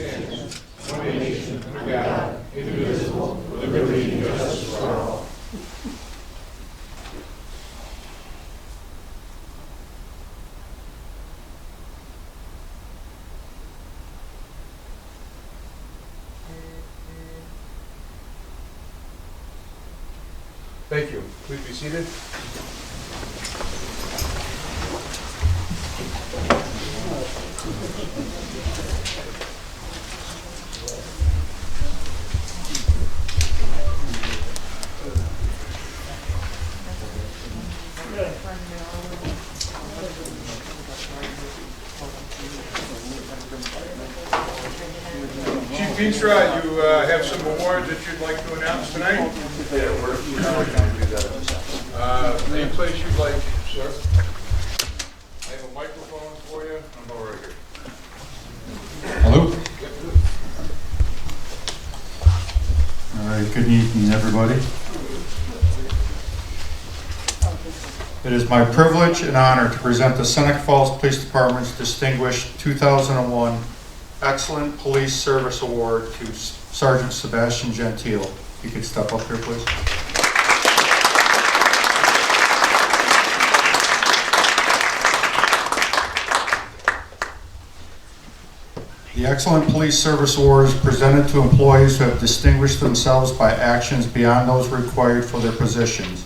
stands, one nation, under God, indivisible, with liberty and justice for all. Thank you. Please be seated. Chief Veenstra, you have some awards that you'd like to announce tonight? Yeah, we're going to do that. Any place you'd like, sir? I have a microphone for you. I'm over here. Hello. All right, good evening, everybody. It is my privilege and honor to present the Seneca Falls Police Department's distinguished 2001 Excellent Police Service Award to Sergeant Sebastian Gentile. You could step up here, please. The Excellent Police Service Award is presented to employees who have distinguished themselves by actions beyond those required for their positions,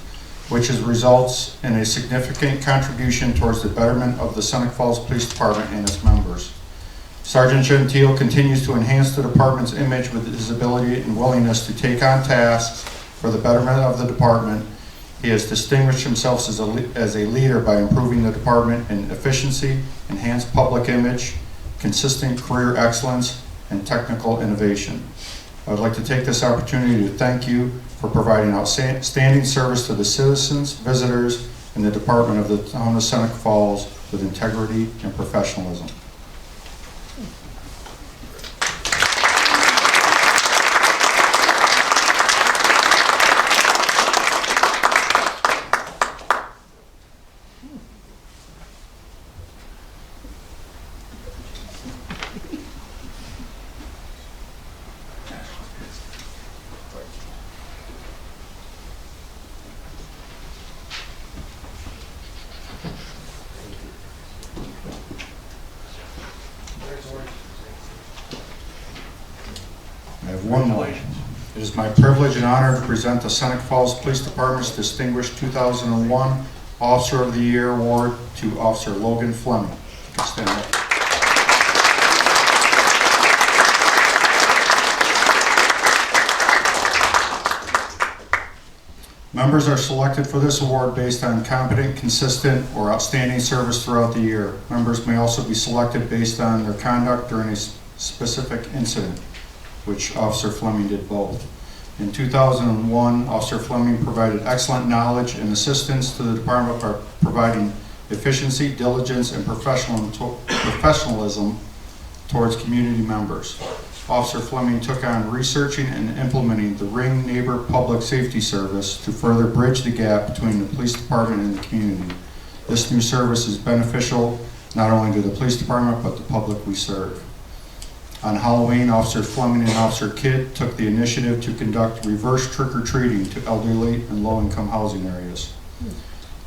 which results in a significant contribution towards the betterment of the Seneca Falls Police Department and its members. Sergeant Gentile continues to enhance the department's image with his ability and willingness to take on tasks for the betterment of the department. He has distinguished himself as a leader by improving the department in efficiency, enhanced public image, consistent career excellence, and technical innovation. I would like to take this opportunity to thank you for providing outstanding service to the citizens, visitors, and the department of the town of Seneca Falls with integrity and professionalism. I have one more. It is my privilege and honor to present the Seneca Falls Police Department's distinguished 2001 Officer of the Year Award to Officer Logan Fleming. Stand up. Members are selected for this award based on competent, consistent, or outstanding service throughout the year. Members may also be selected based on their conduct during a specific incident, which Officer Fleming did both. In 2001, Officer Fleming provided excellent knowledge and assistance to the department by providing efficiency, diligence, and professionalism towards community members. Officer Fleming took on researching and implementing the Ring Neighbor Public Safety Service to further bridge the gap between the police department and the community. This new service is beneficial not only to the police department but the public we serve. On Halloween, Officer Fleming and Officer Kidd took the initiative to conduct reverse trick-or-treating to elderly and low-income housing areas.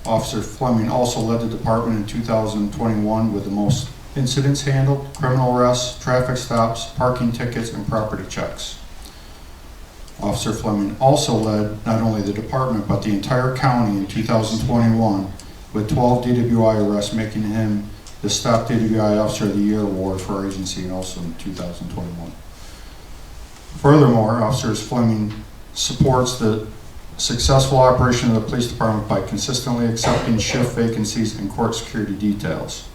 Officer Fleming also led the department in 2021 with the most incidents handled, criminal arrests, traffic stops, parking tickets, and property checks. Officer Fleming also led not only the department but the entire county in 2021 with 12 DWI arrests, making him the Stop DWI Officer of the Year Award for our agency, and also in 2021. Furthermore, Officer Fleming supports the successful operation of the police department by consistently accepting shift vacancies and court security details.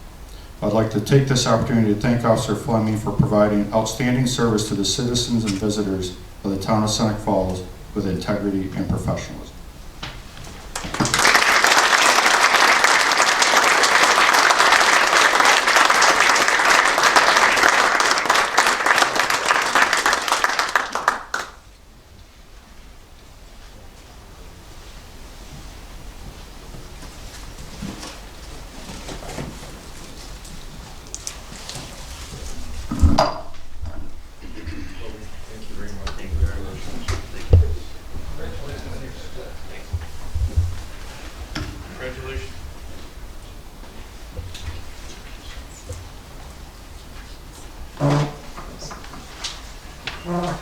I'd like to take this opportunity to thank Officer Fleming for providing outstanding service to the citizens and visitors of the town of Seneca Falls with integrity and professionalism. At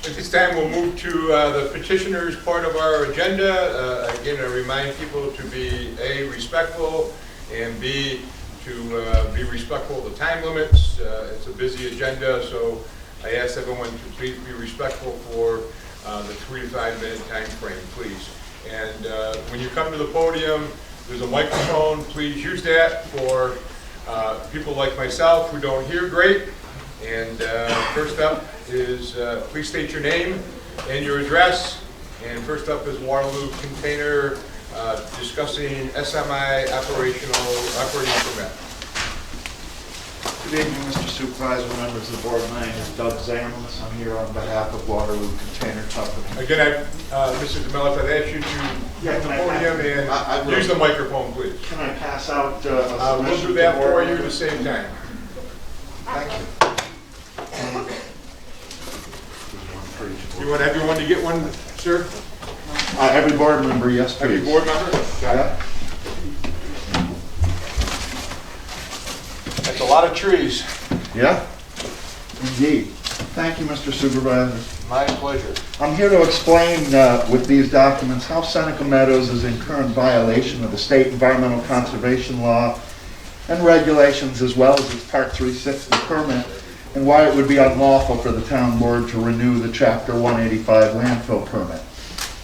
this time, we'll move to the petitioners part of our agenda. Again, I remind people to be A, respectful, and B, to be respectful of the time limits. It's a busy agenda, so I ask everyone to please be respectful for the 3 to 5 minute time frame, please. And when you come to the podium, there's a microphone. Please use that for people like myself who don't hear great. And first up is, please state your name and your address. And first up is Waterloo Container discussing SMI operating permit. Good evening, Mr. Supervisor, members of the board. My name is Doug Zamlis. I'm here on behalf of Waterloo Container Company. Again, Mr. DeMellis, I'd ask you to come to the podium and use the microphone, please. Can I pass out we'll do that for you at the same time. Thank you. You want everyone to get one, sir? Every board member, yes, please. Every board member? Yeah. That's a lot of trees. Yeah, indeed. Thank you, Mr. Supervisor. My pleasure. I'm here to explain with these documents how Seneca Meadows is in current violation of the state environmental conservation law and regulations, as well as its Part 360 permit, and why it would be unlawful for the town board to renew the Chapter 185 landfill permit.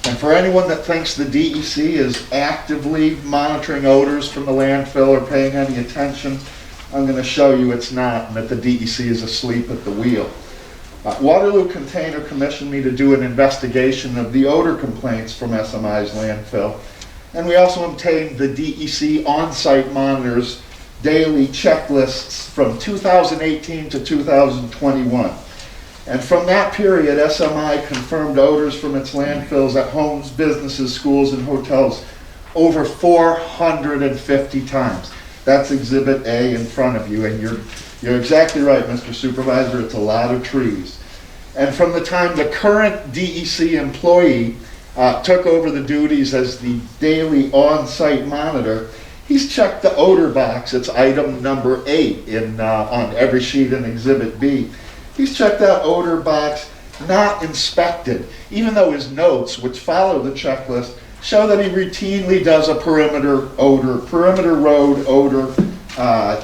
And for anyone that thinks the DEC is actively monitoring odors from the landfill or paying any attention, I'm going to show you it's not, and that the DEC is asleep at the wheel. Waterloo Container commissioned me to do an investigation of the odor complaints from SMI's landfill, and we also obtained the DEC on-site monitors daily checklists from 2018 to 2021. And from that period, SMI confirmed odors from its landfills at homes, businesses, schools, and hotels over 450 times. That's Exhibit A in front of you, and you're exactly right, Mr. Supervisor, it's a lot of trees. And from the time the current DEC employee took over the duties as the daily on-site monitor, he's checked the odor box. It's item number 8 on every sheet in Exhibit B. He's checked that odor box, not inspected, even though his notes, which follow the checklist, show that he routinely does a perimeter road odor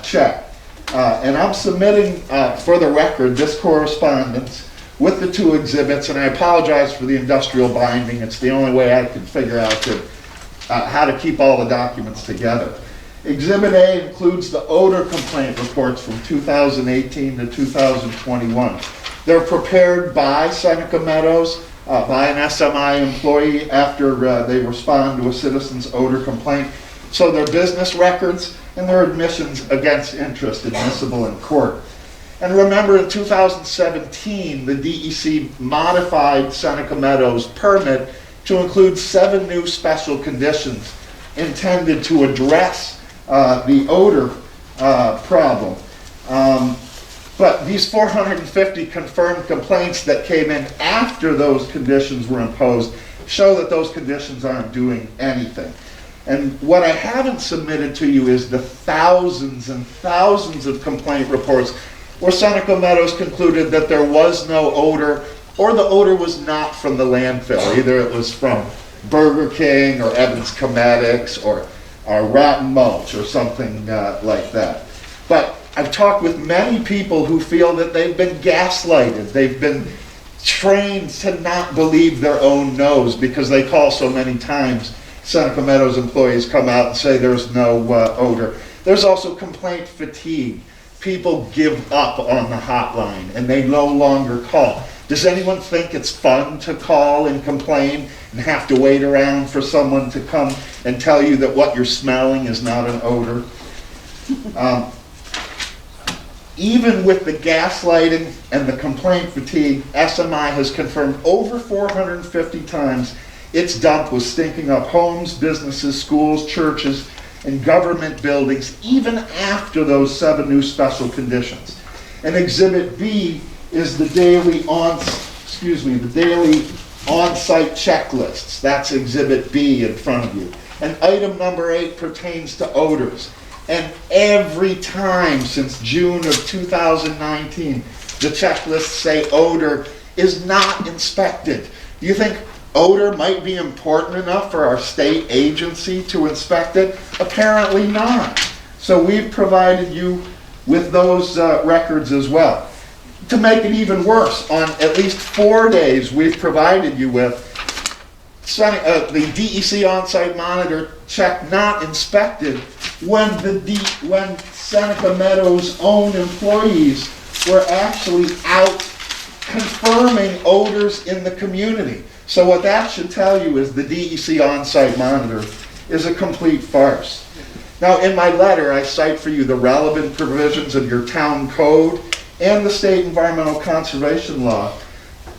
check. And I'm submitting for the record this correspondence with the 2 exhibits, and I apologize for the industrial binding. It's the only way I could figure out how to keep all the documents together. Exhibit A includes the odor complaint reports from 2018 to 2021. They're prepared by Seneca Meadows, by an SMI employee after they respond to a citizen's odor complaint. So their business records and their admissions against interest admissible in court. And remember, in 2017, the DEC modified Seneca Meadows' permit to include 7 new special conditions intended to address the odor problem. But these 450 confirmed complaints that came in after those conditions were imposed show that those conditions aren't doing anything. And what I haven't submitted to you is the thousands and thousands of complaint reports where Seneca Meadows concluded that there was no odor, or the odor was not from the landfill. Either it was from Burger King or Evans Cosmetics or rotten mulch or something like that. But I've talked with many people who feel that they've been gaslighted. They've been trained to not believe their own nose because they call so many times. Seneca Meadows employees come out and say there's no odor. There's also complaint fatigue. People give up on the hotline and they no longer call. Does anyone think it's fun to call and complain and have to wait around for someone to come and tell you that what you're smelling is not an odor? Even with the gaslighting and the complaint fatigue, SMI has confirmed over 450 times its dump was stinking up homes, businesses, schools, churches, and government buildings, even after those 7 new special conditions. And Exhibit B is the daily on-site checklists. That's Exhibit B in front of you. And item number 8 pertains to odors. And every time since June of 2019, the checklists say odor is not inspected. Do you think odor might be important enough for our state agency to inspect it? Apparently not. So we've provided you with those records as well. To make it even worse, on at least 4 days we've provided you with the DEC on-site monitor check not inspected when Seneca Meadows' own employees were actually out confirming odors in the community. So what that should tell you is the DEC on-site monitor is a complete farce. Now, in my letter, I cite for you the relevant provisions of your town code and the state environmental conservation law.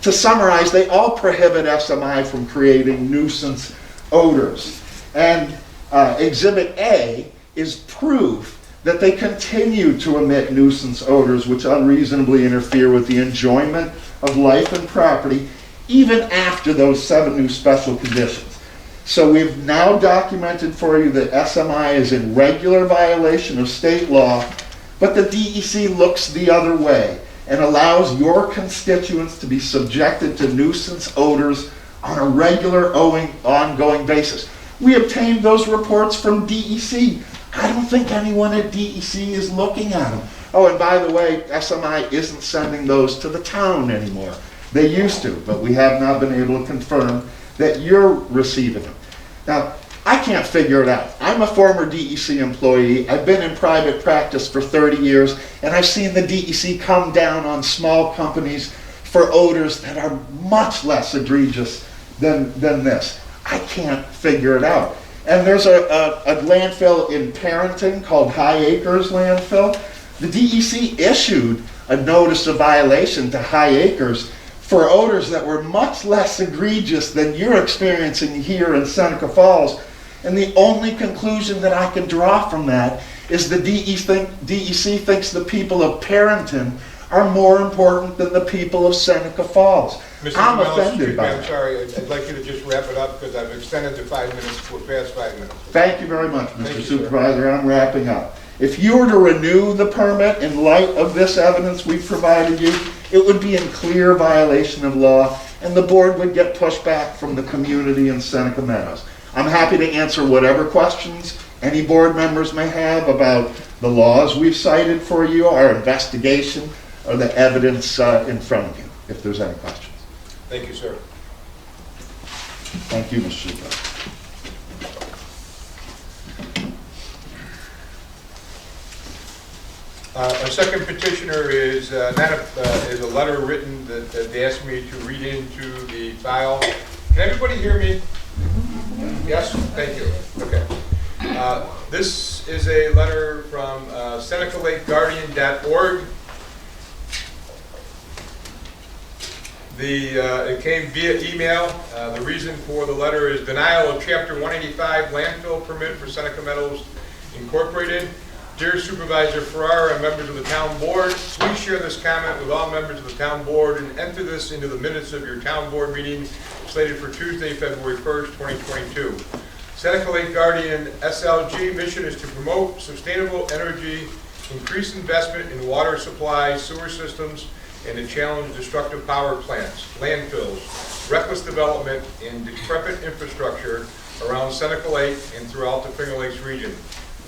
To summarize, they all prohibit SMI from creating nuisance odors. And Exhibit A is proof that they continue to emit nuisance odors which unreasonably interfere with the enjoyment of life and property, even after those 7 new special conditions. So we've now documented for you that SMI is in regular violation of state law, but the DEC looks the other way and allows your constituents to be subjected to nuisance odors on a regular, ongoing basis. We obtained those reports from DEC. I don't think anyone at DEC is looking at them. Oh, and by the way, SMI isn't sending those to the town anymore. They used to, but we have not been able to confirm that you're receiving them. Now, I can't figure it out. I'm a former DEC employee. I've been in private practice for 30 years, and I've seen the DEC come down on small companies for odors that are much less egregious than this. I can't figure it out. And there's a landfill in Parenton called High Acres Landfill. The DEC issued a notice of violation to High Acres for odors that were much less egregious than you're experiencing here in Seneca Falls. And the only conclusion that I can draw from that is the DEC thinks the people of Parenton are more important than the people of Seneca Falls. Mr. I'm offended by I'm that. sorry, I'd like you to just wrap it up because I've extended to 5 minutes. We're past 5 minutes. Thank you very much, Thank Mr. you, sir. Supervisor. I'm wrapping up. If you were to renew the permit in light of this evidence we've provided you, it would be in clear violation of law, and the board would get pushback from the community in Seneca Meadows. I'm happy to answer whatever questions any board members may have about the laws we've cited for you, our investigation, or the evidence in front of you, if there's any questions. Thank you, sir. Thank you, Mr. Supervisor. Our second petitioner is is a letter written that they asked me to read into the file. Can everybody hear me? Yes? Thank you. Okay. This is a letter from SenecaLakeGuardian.org. It came via email. The reason for the letter is denial of Chapter 185 landfill permit for Seneca Meadows Incorporated. Dear Supervisor Farrar and members of the town board, please share this comment with all members of the town board and enter this into the minutes of your town board meeting slated for Tuesday, February 1st, 2022. Seneca Lake Guardian SLG mission is to promote sustainable energy, increase investment in water supply, sewer systems, and to challenge destructive power plants, landfills, reckless development, and decrepit infrastructure around Seneca Lake and throughout the Finger Lakes region.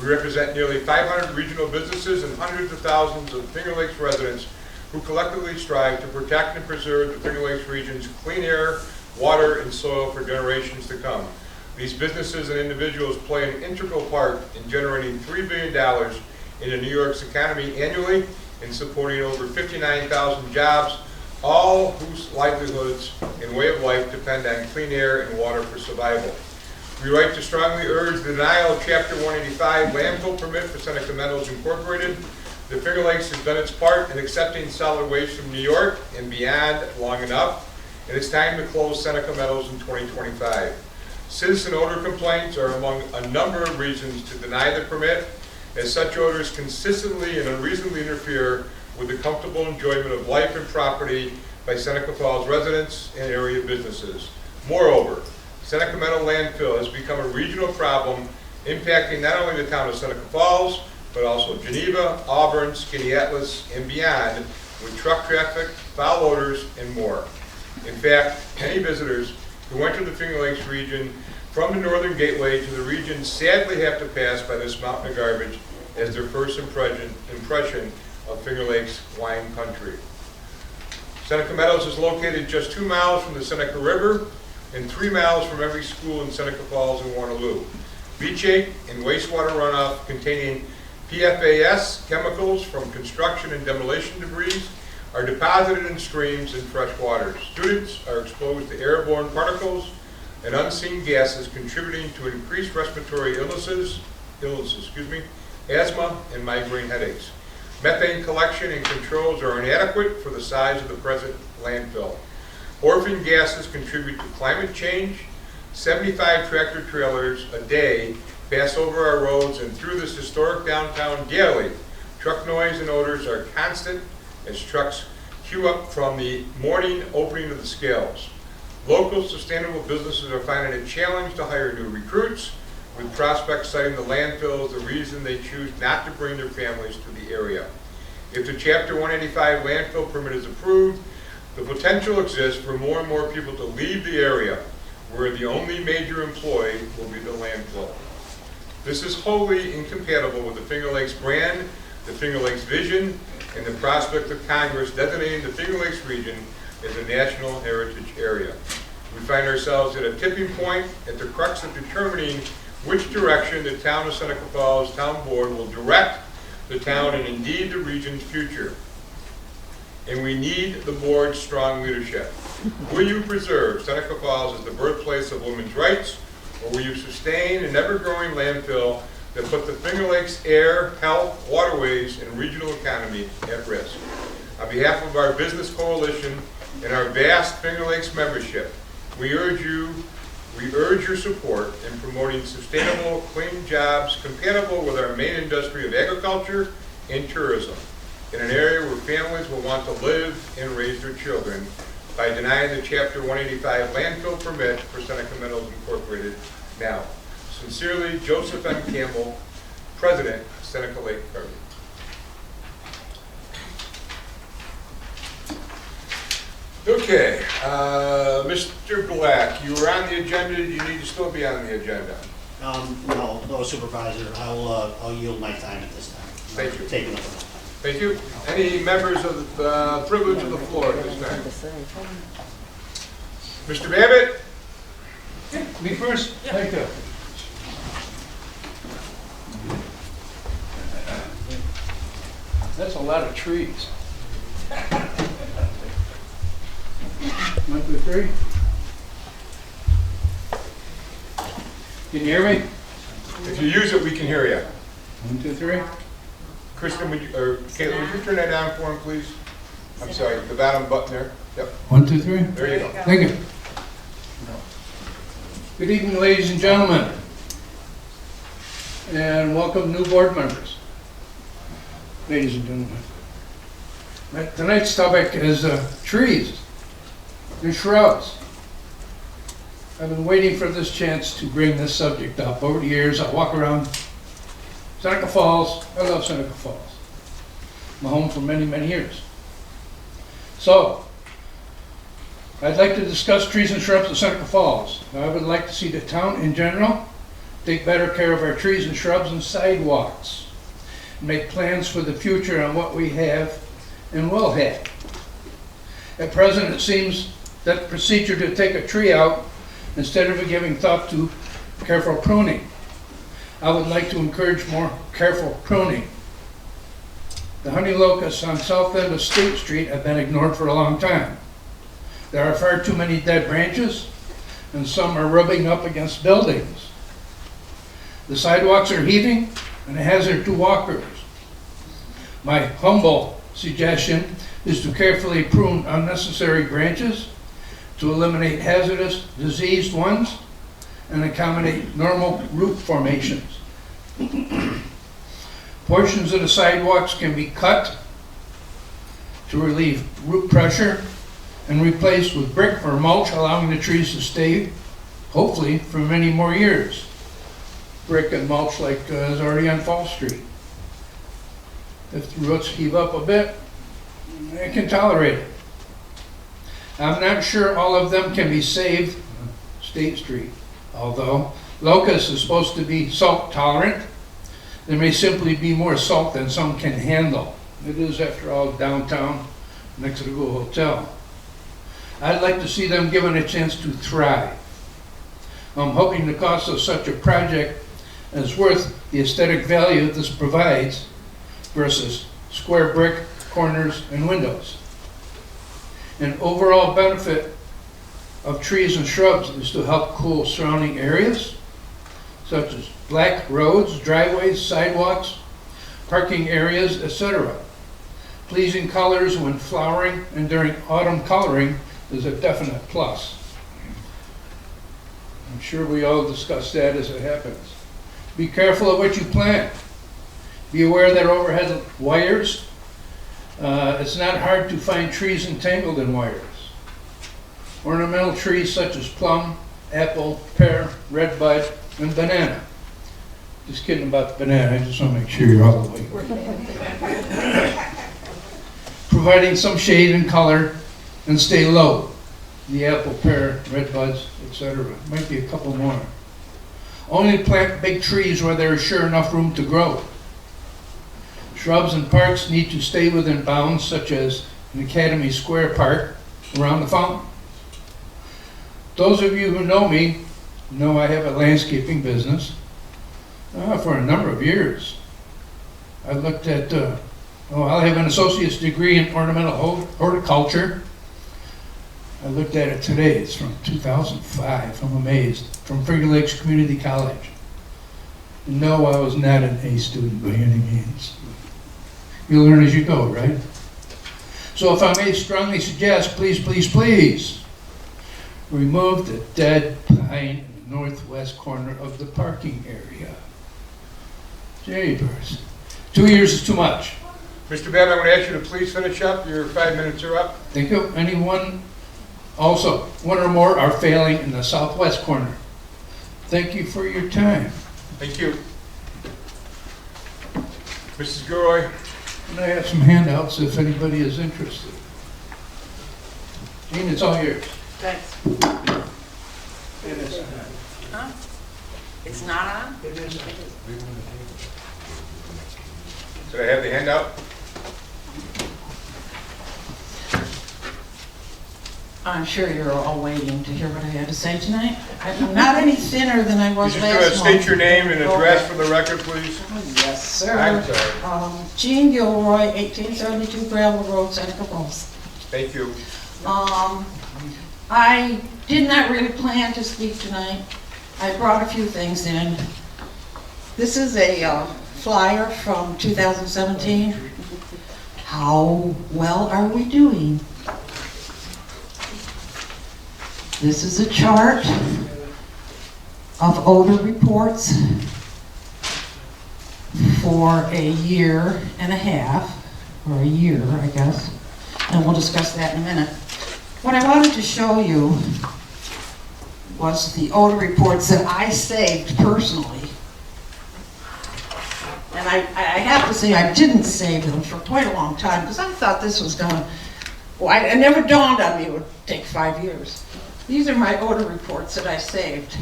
We represent nearly 500 regional businesses and hundreds of thousands of Finger Lakes residents who collectively strive to protect and preserve the Finger Lakes region's clean air, water, and soil for generations to come. These businesses and individuals play an integral part in generating $3 billion into New York's economy annually and supporting over 59,000 jobs, all whose livelihoods and way of life depend on clean air and water for survival. We write to strongly urge the denial of Chapter 185 landfill permit for Seneca Meadows Incorporated. The Finger Lakes has done its part in accepting solid waste from New York and beyond long enough, and it's time to close Seneca Meadows in 2025. Citizen odor complaints are among a number of reasons to deny the permit, as such odors consistently and unreasonably interfere with the comfortable enjoyment of life and property by Seneca Falls residents and area businesses. Moreover, Seneca Meadows landfill has become a regional problem impacting not only the town of Seneca Falls, but also Geneva, Auburn, Skaneateles, and beyond, with truck traffic, foul odors, and more. In fact, any visitors who enter the Finger Lakes region from the northern gateway to the region sadly have to pass by this mountain of garbage as their first impression of Finger Lakes wine country. Seneca Meadows is located just 2 miles from the Seneca River and 3 miles from every school in Seneca Falls and Waterloo. Leachate and wastewater runoff containing PFAS chemicals from construction and demolition debris are deposited in streams and fresh waters. Students are exposed to airborne particles and unseen gases contributing to increased respiratory illnesses, asthma, and migraine headaches. Methane collection and controls are inadequate for the size of the present landfill. Orphan gases contribute to climate change. 75 tractor trailers a day pass over our roads and through this historic downtown daily. Truck noise and odors are constant as trucks queue up from the morning opening of the scales. Local sustainable businesses are finding it a challenge to hire new recruits, with prospects citing the landfill as the reason they choose not to bring their families to the area. If the Chapter 185 landfill permit is approved, the potential exists for more and more people to leave the area, where the only major employee will be the landfill. This is wholly incompatible with the Finger Lakes brand, the Finger Lakes vision, and the prospect of Congress designating the Finger Lakes region as a national heritage area. We find ourselves at a tipping point at the crux of determining which direction the town of Seneca Falls Town Board will direct the town and indeed the region's future. And we need the board's strong leadership. Will you preserve Seneca Falls as the birthplace of women's rights, or will you sustain an ever-growing landfill that put the Finger Lakes air, health, waterways, and regional economy at risk? On behalf of our business coalition and our vast Finger Lakes membership, we urge your support in promoting sustainable, clean jobs compatible with our main industry of agriculture and tourism in an area where families will want to live and raise their children by denying the Chapter 185 landfill permit for Seneca Meadows Incorporated now. Sincerely, Joseph M. Campbell, President, Seneca Lake Garden. Okay, Mr. Black, you were on the agenda. Do you need to still be on the agenda? No, Supervisor. I'll yield my time at this time. Thank you. Taking up enough time. Thank you. Any members of the privilege of the floor at this time? Mr. Babbitt? Me first? Thank you. That's a lot of trees. 1, 2, 3. Can you hear me? If you use it, we can hear you. 1, 2, 3. Kristen, or Caitlin, would you turn that down for him, please? I'm sorry, the bottom button there. Yep, 1, 2, 3. there you go. Thank you. Good evening, ladies and gentlemen, and welcome new board members. Ladies and gentlemen, tonight's topic is trees and shrubs. I've been waiting for this chance to bring this subject up. Over the years, I walk around Seneca Falls. I love Seneca Falls. My home for many, many years. So, I'd like to discuss trees and shrubs at Seneca Falls. I would like to see the town in general take better care of our trees and shrubs and sidewalks. Make plans for the future on what we have and will have. At present, it seems that procedure to take a tree out instead of giving thought to careful pruning. I would like to encourage more careful pruning. The honey locusts on south end of State Street have been ignored for a long time. There are far too many dead branches, and some are rubbing up against buildings. The sidewalks are heaving and a hazard to walkers. My humble suggestion is to carefully prune unnecessary branches to eliminate hazardous, diseased ones and accommodate normal root formations. Portions of the sidewalks can be cut to relieve root pressure and replaced with brick or mulch, allowing the trees to stay, hopefully, for many more years. Brick and mulch like is already on Fall Street. If the roots heave up a bit, it can tolerate it. I'm not sure all of them can be saved on State Street, although locust is supposed to be salt tolerant. There may simply be more salt than some can handle. It is, after all, downtown, next to the Google Hotel. I'd like to see them given a chance to thrive. I'm hoping the cost of such a project is worth the aesthetic value this provides versus square brick, corners, and windows. An overall benefit of trees and shrubs is to help cool surrounding areas, such as black roads, driveways, sidewalks, parking areas, etc. Pleasing colors when flowering and during autumn coloring is a definite plus. I'm sure we all discuss that as it happens. Be careful of what you plant. Be aware that overhead wires, it's not hard to find trees entangled in wires. Ornamental trees such as plum, apple, pear, redbud, and banana. Just kidding about the banana, I just want to make sure you're all awake. Providing some shade and color and stay low. The apple, pear, redbuds, etc. Might be a couple more. Only plant big trees where there is sure enough room to grow. Shrubs and parks need to stay within bounds, such as an Academy Square Park around the fountain. Those of you who know me know I have a landscaping business for a number of years. I looked at, I have an associate's degree in ornamental horticulture. I looked at it today, it's from 2005, I'm amazed, from Finger Lakes Community College. No, I was not an A student by any means. You learn as you go, right? So if I may strongly suggest, please, please, please, remove the dead pine in the northwest corner of the parking area. Jeepers. 2 years is too much. Mr. Babb, I'm going to ask you to please finish up. Your 5 minutes are up. Think of anyone. Also, one or more are failing in the southwest corner. Thank you for your time. Thank you. Mrs. Gilroy. And I have some handouts if anybody is interested. Jean, it's all yours. Thanks. It is. Huh? It's not on? It is. Did I have the handout? I'm sure you're all waiting to hear what I had to say tonight. I'm not any thinner than I was You're last just month. going to state your name and address Okay. for the record, please. Yes, sir. I'm sorry. Jean Gilroy, 1872 Gravel Road, Seneca Falls. Thank you. I did not really plan to speak tonight. I brought a few things in. This is a flyer from 2017. How well are we doing? This is a chart of odor reports for a year and a half, or a year, I guess, and we'll discuss that in a minute. What I wanted to show you was the odor reports that I saved personally. And I have to say I didn't save them for quite a long time because I thought this was gonna, well, it never dawned on me it would take 5 years. These are my odor reports that I saved.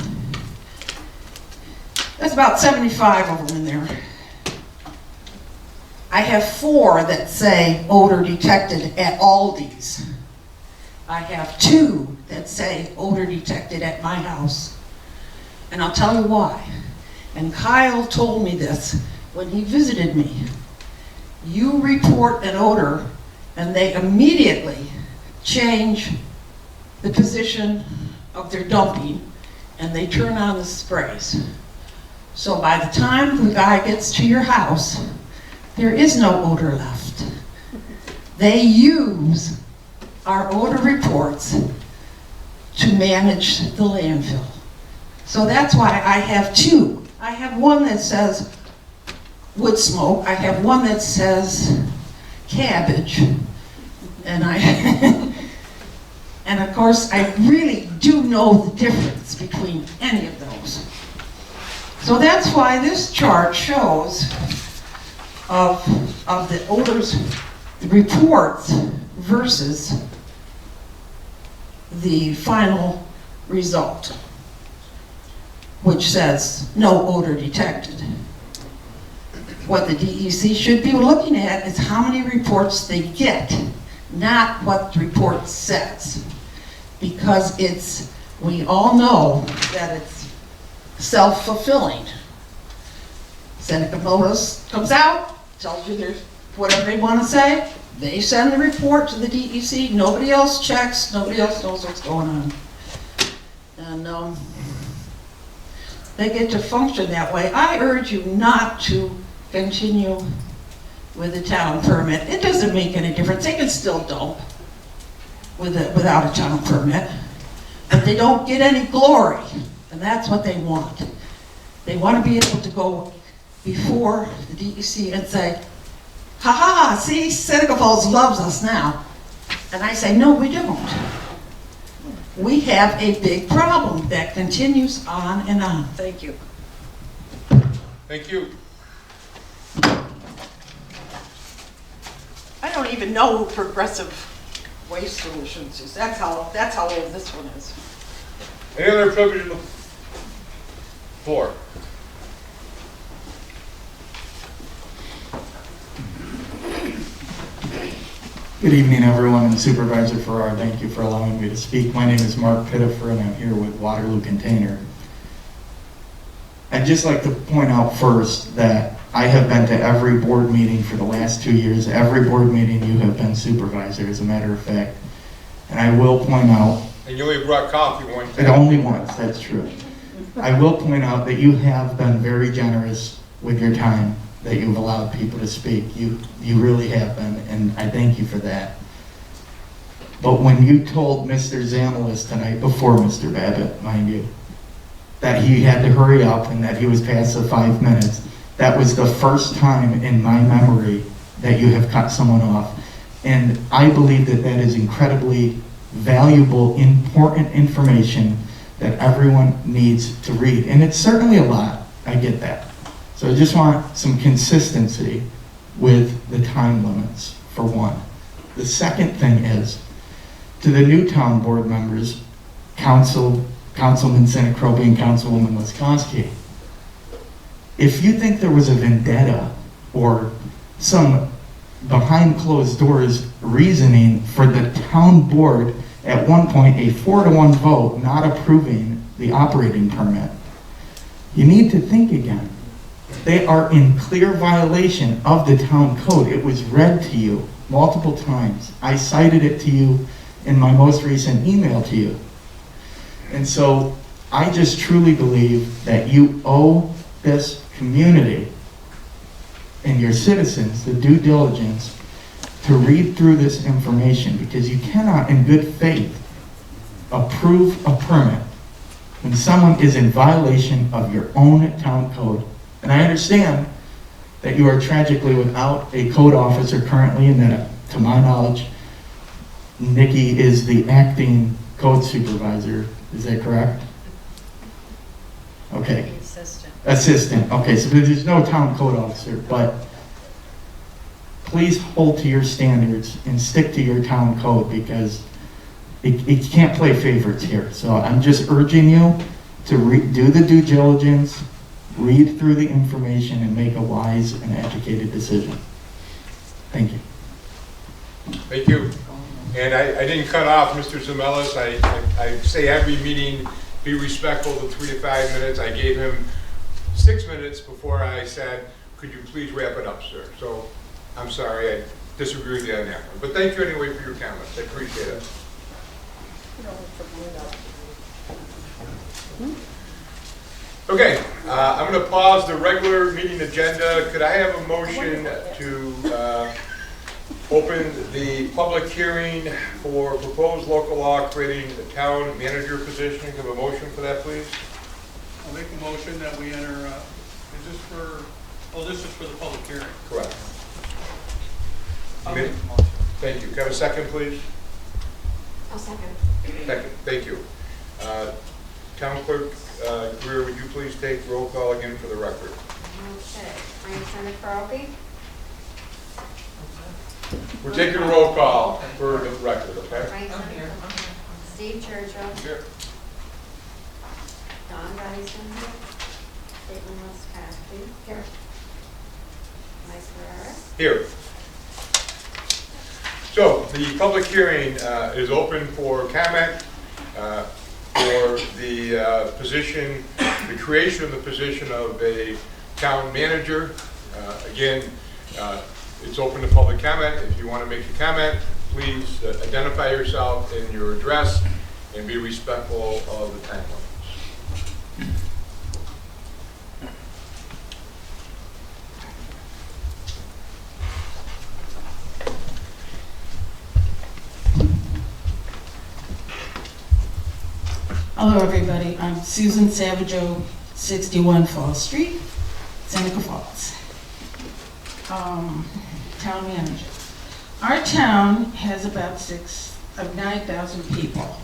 There's about 75 of them in there. I have 4 that say odor detected at Aldi's. I have 2 that say odor detected at my house. And I'll tell you why. And Kyle told me this when he visited me. You report an odor and they immediately change the position of their dumping and they turn on the sprays. So by the time the guy gets to your house, there is no odor left. They use our odor reports to manage the landfill. So that's why I have 2. I have one that says wood smoke. I have one that says cabbage. And and of course, I really do know the difference between any of those. So that's why this chart shows of the odors reports versus the final result, which says no odor detected. What the DEC should be looking at is how many reports they get, not what the report says. Because we all know that it's self-fulfilling. Seneca Motors comes out, tells you there's whatever they want to say, they send the report to the DEC, nobody else checks, nobody else knows what's going on. And they get to function that way. I urge you not to continue with the town permit. It doesn't make any difference. They can still dump without a town permit, but they don't get any glory, and that's what they want. They want to be able to go before the DEC and say, ha ha, see, Seneca Falls loves us now. And I say, no, we don't. We have a big problem that continues on and on. Thank you. Thank you. I don't even know who Progressive Waste Solutions is. That's how old this one is. Any other privilege on the floor? Good evening, everyone, and Supervisor Farrar, thank you for allowing me to speak. My name is Mark Pittifer, and I'm here with Waterloo Container. I'd just like to point out first that I have been to every board meeting for the last 2 years. Every board meeting you have been supervisor, as a matter of fact. And I will point out... And you only brought coffee one time. Only once, that's true. I will point out that you have been very generous with your time, that you've allowed people to speak. You really have been, and I thank you for that. But when you told Mr. Zamalis tonight, before Mr. Babbitt, mind you, that he had to hurry up and that he was past the 5 minutes, that was the first time in my memory that you have cut someone off. And I believe that that is incredibly valuable, important information that everyone needs to read. And it's certainly a lot, I get that. So I just want some consistency with the time limits, for one. The second thing is, to the new town board members, Councilman Sinacrobi and Councilwoman Wisconski, if you think there was a vendetta or some behind closed doors reasoning for the town board at one point, a 4-to-1 vote not approving the operating permit, you need to think again. They are in clear violation of the town code. It was read to you multiple times. I cited it to you in my most recent email to you. And so I just truly believe that you owe this community and your citizens the due diligence to read through this information, because you cannot in good faith approve a permit when someone is in violation of your own town code. And I understand that you are tragically without a code officer currently, and that, to my knowledge, Nikki is the acting code supervisor. Is that correct? Okay. Assistant. Okay, so there's no town code officer, but please hold to your standards and stick to your town code, because it can't play favorites here. So I'm just urging you to do the due diligence, read through the information, and make a wise and educated decision. Thank you. Thank you. And I didn't cut off Mr. Zemelis. I say every meeting, be respectful to 3 to 5 minutes. I gave him 6 minutes before I said, could you please wrap it up, sir? So I'm sorry, I disagree with you on that one. But thank you anyway for your comments. I appreciate it. Okay, I'm going to pause the regular meeting agenda. Could I have a motion to open the public hearing for proposed local law creating the town manager position? Can I have a motion for that, please? I'll make a motion that we enter, is this for, oh, this is for the public hearing. Correct. I'll make the motion. Thank you. Can I have a second, please? I'll second. Second. Thank you. Town Clerk Greer, would you please take roll call again for the record? Okay. Frank Senaca. We're taking a roll call for the record, okay? Frank here. Steve Churchill. Here. Don Dyson here. Caitlin Westcasby. Here. Mike Ferrara. Here. So, the public hearing is open for comment for the position, the creation of the position of a town manager. Again, it's open to public comment. If you want to make a comment, please identify yourself and your address and be respectful of the time limits. Hello, everybody. I'm Susan Savageau, 61 Falls Street, Seneca Falls. Town manager. Our town has about 9,000 people,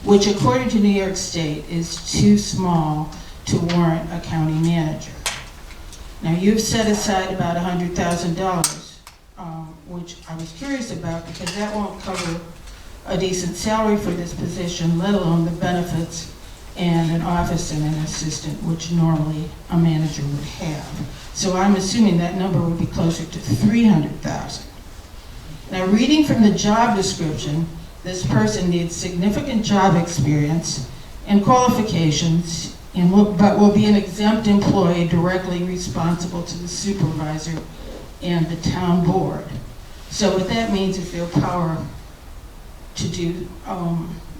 which according to New York State is too small to warrant a county manager. Now, you've set aside about $100,000, which I was curious about because that won't cover a decent salary for this position, let alone the benefits and an office and an assistant, which normally a manager would have. So I'm assuming that number would be closer to $300,000. Now, reading from the job description, this person needs significant job experience and qualifications, but will be an exempt employee directly responsible to the supervisor and the town board. So what that means is their power to do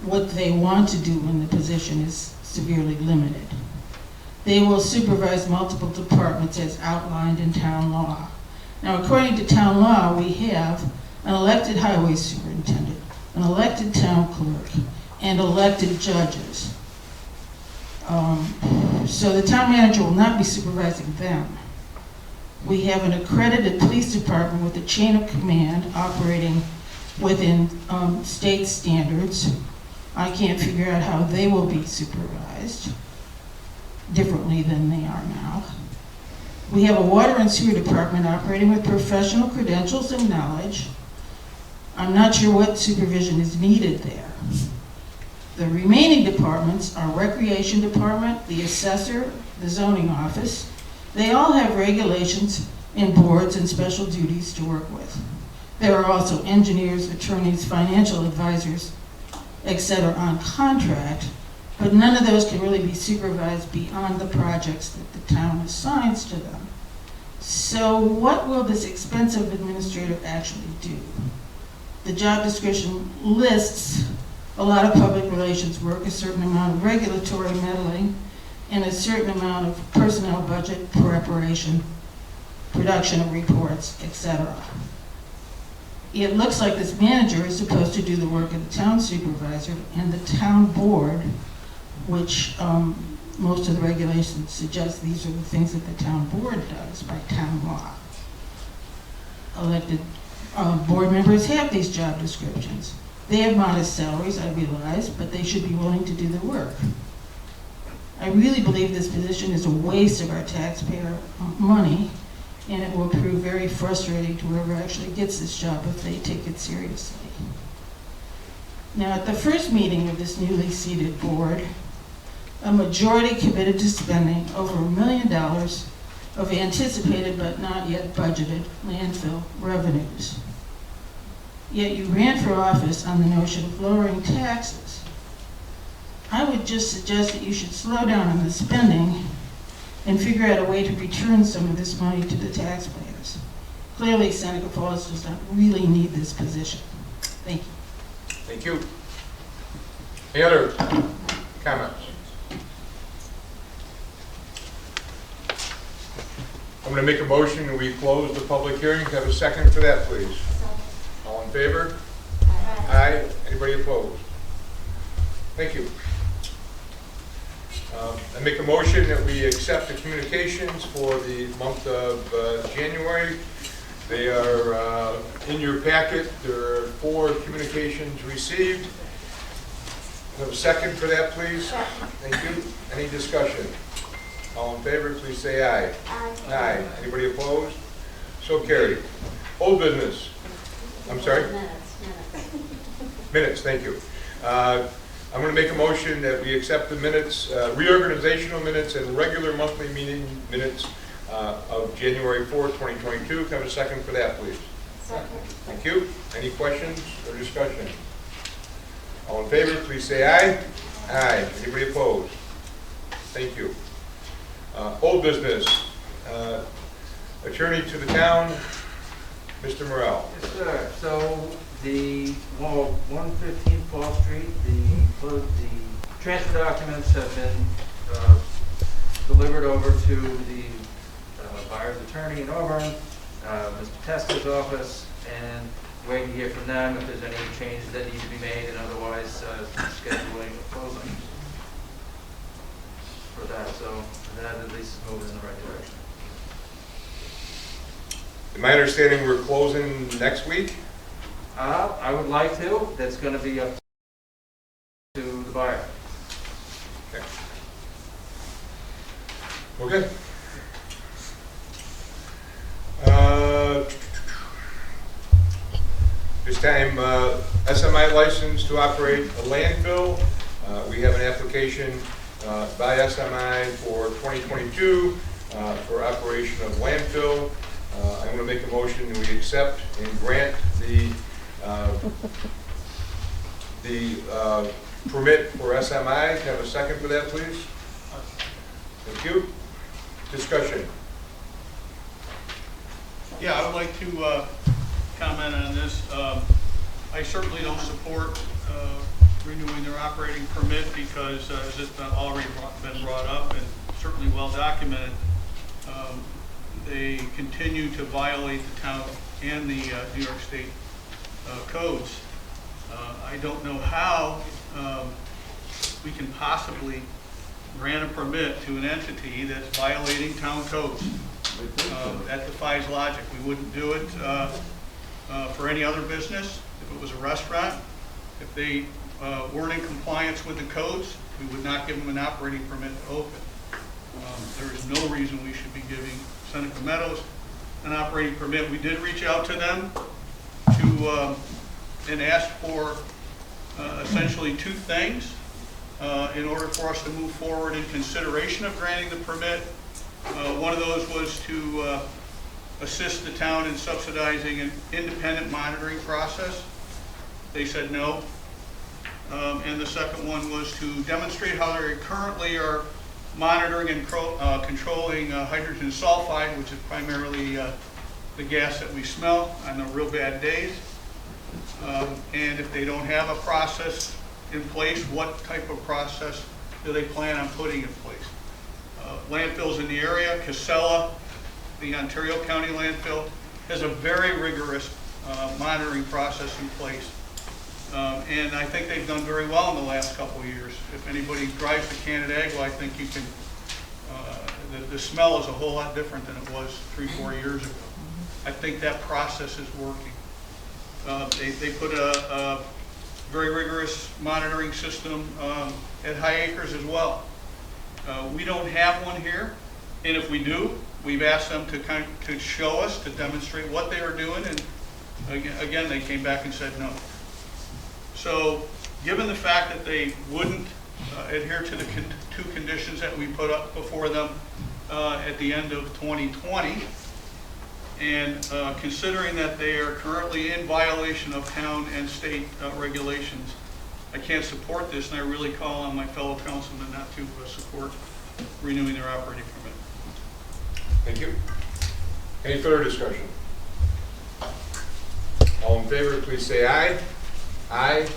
what they want to do when the position is severely limited. They will supervise multiple departments as outlined in town law. Now, according to town law, we have an elected highway superintendent, an elected town clerk, and elected judges. So the town manager will not be supervising them. We have an accredited police department with a chain of command operating within state standards. I can't figure out how they will be supervised differently than they are now. We have a water and sewer department operating with professional credentials and knowledge. I'm not sure what supervision is needed there. The remaining departments are recreation department, the assessor, the zoning office. They all have regulations and boards and special duties to work with. There are also engineers, attorneys, financial advisors, etc. on contract, but none of those can really be supervised beyond the projects that the town assigns to them. So what will this expensive administrator actually do? The job description lists a lot of public relations work, a certain amount of regulatory meddling, and a certain amount of personnel budget preparation, production of reports, etc. It looks like this manager is supposed to do the work of the town supervisor and the town board, which most of the regulations suggest these are the things that the town board does by town law. Elected board members have these job descriptions. They have modest salaries, I realize, but they should be willing to do the work. I really believe this position is a waste of our taxpayer money, and it will prove very frustrating to whoever actually gets this job if they take it seriously. Now, at the first meeting of this newly seated board, a majority committed to spending over $1 million of anticipated but not yet budgeted landfill revenues. Yet you ran for office on the notion of lowering taxes. I would just suggest that you should slow down on the spending and figure out a way to return some of this money to the taxpayers. Clearly, Seneca Falls does not really need this position. Thank you. Thank you. Any other comments? I'm going to make a motion and we close the public hearing. Have a second for that, please. All in favor? Aye. Anybody opposed? Thank you. I make a motion that we accept the communications for the month of January. They are in your packet. There are 4 communications received. Have a second for that, please. Thank you. Any discussion? All in favor, please say aye. Aye. Aye. Anybody opposed? So carried. Old business. I'm sorry? Minutes. Minutes, thank you. I'm going to make a motion that we accept the minutes, reorganizational minutes and regular monthly meeting minutes of January 4th, 2022. Can I have a second for that, please? Second. Thank you. Any questions or discussion? All in favor, please say aye. Aye. Anybody opposed? Thank you. Old business. Attorney to the town, Mr. Morrell. Yes, sir. So the 115 Fall Street, the transfer documents have been delivered over to the buyer's attorney in Auburn, Mr. Tester's office, and waiting to hear from them if there's any changes that need to be made, and otherwise scheduling a closing for that. So that at least is moving in the right direction. In my understanding, we're closing next week. I would like to. That's going to be up to the buyer. Okay. Okay. This time, SMI license to operate a landfill. We have an application by SMI for 2022 for operation of landfill. I'm going to make a motion that we accept and grant the permit for SMI. Can I have a second for that, please? Thank you. Discussion. Yeah, I would like to comment on this. I certainly don't support renewing their operating permit because, as it's already been brought up and certainly well documented, they continue to violate the town and the New York State codes. I don't know how we can possibly grant a permit to an entity that's violating town codes. That defies logic. We wouldn't do it for any other business. If it was a restaurant, if they weren't in compliance with the codes, we would not give them an operating permit to open. There is no reason we should be giving Seneca Meadows an operating permit. We did reach out to them to and ask for essentially two things in order for us to move forward in consideration of granting the permit. One of those was to assist the town in subsidizing an independent monitoring process. They said no. And the second one was to demonstrate how they currently are monitoring and controlling hydrogen sulfide, which is primarily the gas that we smell on the real bad days. And if they don't have a process in place, what type of process do they plan on putting in place? Landfills in the area, Casella, the Ontario County landfill, has a very rigorous monitoring process in place. And I think they've done very well in the last couple of years. If anybody drives to Canandaigua, I think you can, the smell is a whole lot different than it was 3-4 years ago. I think that process is working. They put a very rigorous monitoring system at High Acres as well. We don't have one here, and if we do, we've asked them to show us, to demonstrate what they are doing, and again, they came back and said no. So, given the fact that they wouldn't adhere to the two conditions that we put up before them at the end of 2020, and considering that they are currently in violation of town and state regulations, I can't support this, and I really call on my fellow councilmen not to support renewing their operating permit. Thank you. Any further discussion? All in favor, please say aye. Aye.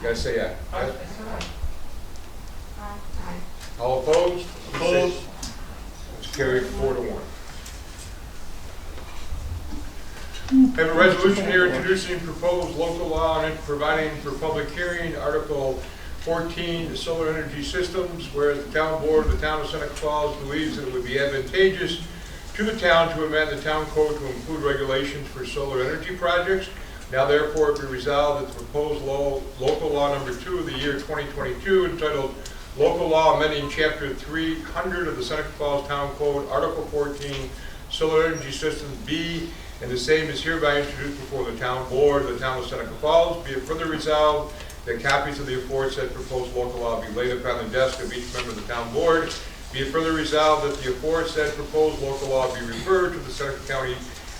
You guys say aye. Aye. Aye. All opposed? Opposed? It's carried 4-1. I have a resolution here introducing proposed local law and providing for public hearing, Article 14, the solar energy systems, whereas the town board of the town of Seneca Falls believes that it would be advantageous to the town to amend the town code to include regulations for solar energy projects. Now therefore it be resolved that the proposed local law number 2 of the year 2022, entitled Local Law Amending Chapter 300 of the Seneca Falls Town Code, Article 14, solar energy systems be, and the same is hereby introduced before the town board of the town of Seneca Falls. Be it further resolved that copies of the aforesaid proposed local law be laid upon the desk of each member of the town board. Be it further resolved that the aforesaid proposed local law be referred to the Seneca County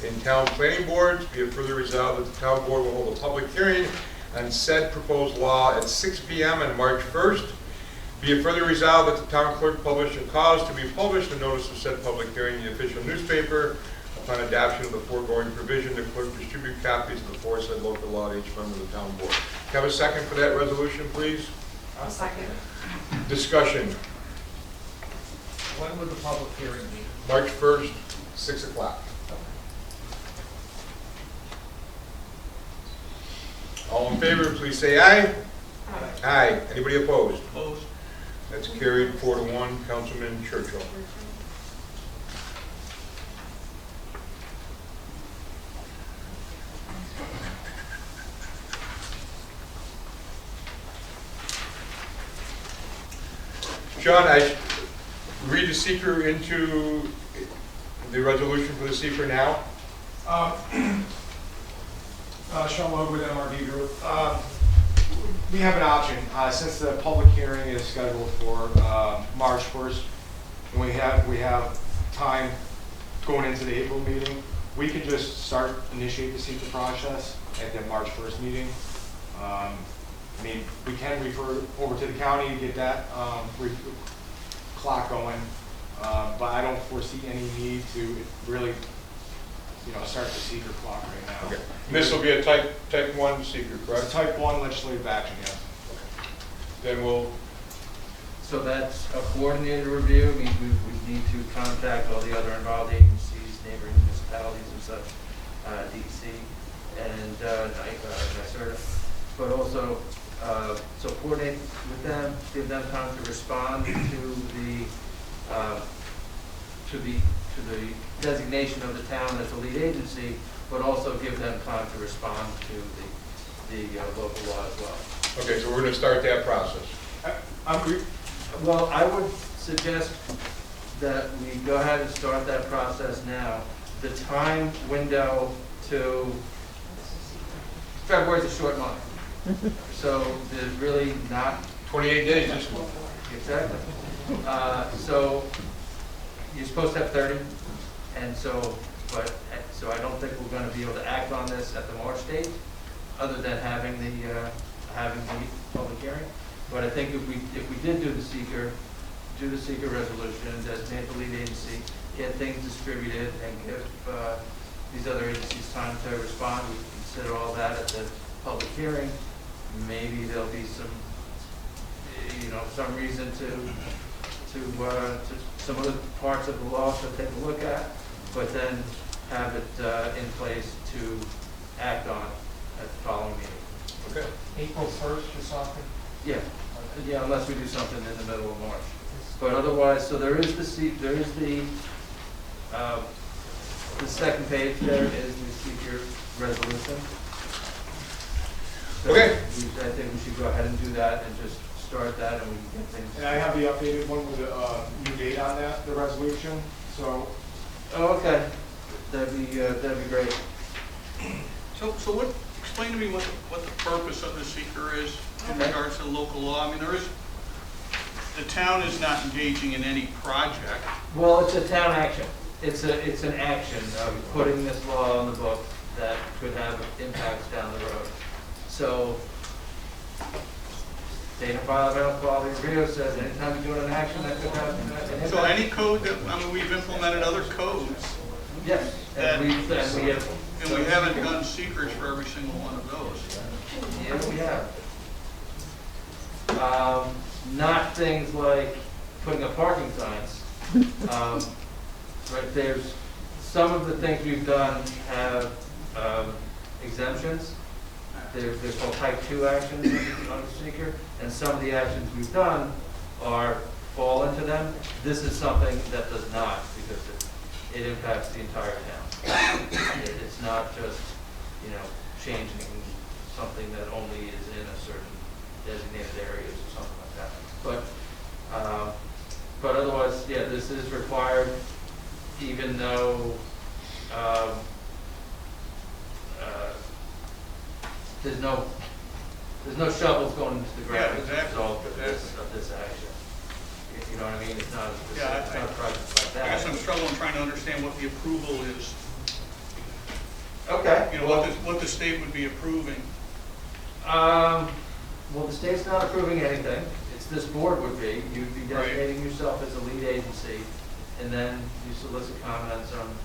and town planning boards. Be it further resolved that the town board will hold a public hearing on said proposed law at 6 p.m. on March 1st. Be it further resolved that the town clerk publish a cause to be published, a notice of said public hearing in the official newspaper. Upon adoption of the foregoing provision, the clerk distribute copies of the aforesaid local law to each member of the town board. Have a second for that resolution, please? I'll second. Discussion. When would the public hearing be? March 1st, 6 o'clock. All in favor, please say aye. Aye. Aye. Anybody opposed? Opposed? That's carried 4-1. Councilman Churchill. John, I read the seeker into the resolution for the seeker now. Sean Logan with MRV Group. We have an option, since the public hearing is scheduled for March 1st, and we have time going into the April meeting, we can just initiate the seeker process at the March 1st meeting. I mean, we can refer over to the county to get that clock going, but I don't foresee any need to really, start the seeker clock right now. Okay. And this will be a type 1 seeker, It's a correct? type 1 legislative action, yes. Then we'll, So that's a coordinated review. I mean, we need to contact all the other involved agencies, neighboring municipalities and such, DEC and NYSERDA, but also so coordinate with them, give them time to respond to the designation of the town as the lead agency, but also give them time to respond to the local law as well. okay, so we're going to start that process. Well, I would suggest that we go ahead and start that process now. The time window to February is a short month, so there's really not 28 days this month. exactly. So you're supposed to have 30, and so I don't think we're going to be able to act on this at the March date, other than having the public hearing. But I think if we did do the seeker resolution, designate the lead agency, get things distributed, and give these other agencies time to respond, we can consider all that at the public hearing. Maybe there'll be some reason to some other parts of the law to take a look at, but then have it in place to act on at the following meeting. Okay. April 1st or something? Yeah, unless we do something in the middle of March. But otherwise, so there is the second page there is the seeker resolution. So Okay. I think we should go ahead and do that and just start that, and we can get things. And I have the updated one with a new date on that, the resolution, so. Oh, okay. That'd be great. So explain to me what the purpose of the seeker is in Okay. regards to local law. I mean, the town is not engaging in any project. Well, it's a town action. It's an action of putting this law on the book that could have impacts down the road. So, State Environmental Quality Review says anytime you're doing an action that could have an impact. So any code we've implemented other codes, Yes, and we have. and we haven't done seekers for every single one of those. Yeah, we have. Not things like putting up parking signs. Right, there's some of the things we've done have exemptions. They're called type 2 actions on the seeker, and some of the actions we've done fall into them. This is something that does not, because it impacts the entire town. It's not just, changing something that only is in a certain designated areas or something like that. But otherwise, yeah, this is required even though there's no shovels going into the ground Yeah, as a exactly. result of this action. You know what I mean? It's not, Yeah, it's not a project like I guess that. I'm struggling trying to understand what the approval is. Okay. You know, what the state would be approving. Well, the state's not approving anything. It's this board would be. You'd be Right. designating yourself as a lead agency, and then you solicit comments on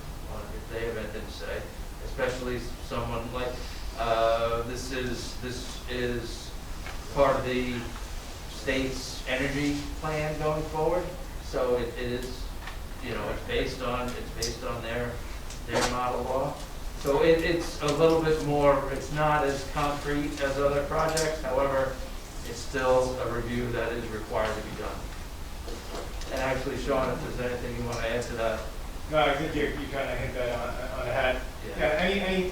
if they have anything to say, especially someone like, this is part of the state's energy plan going forward. So it is, you know, it's based on their model law. So it's a little bit more, it's not as concrete as other projects, however, it's still a review that is required to be done. And actually, Sean, if there's anything you want to add to that. No, I think you kind of hit that on the head. Yeah. Yeah, any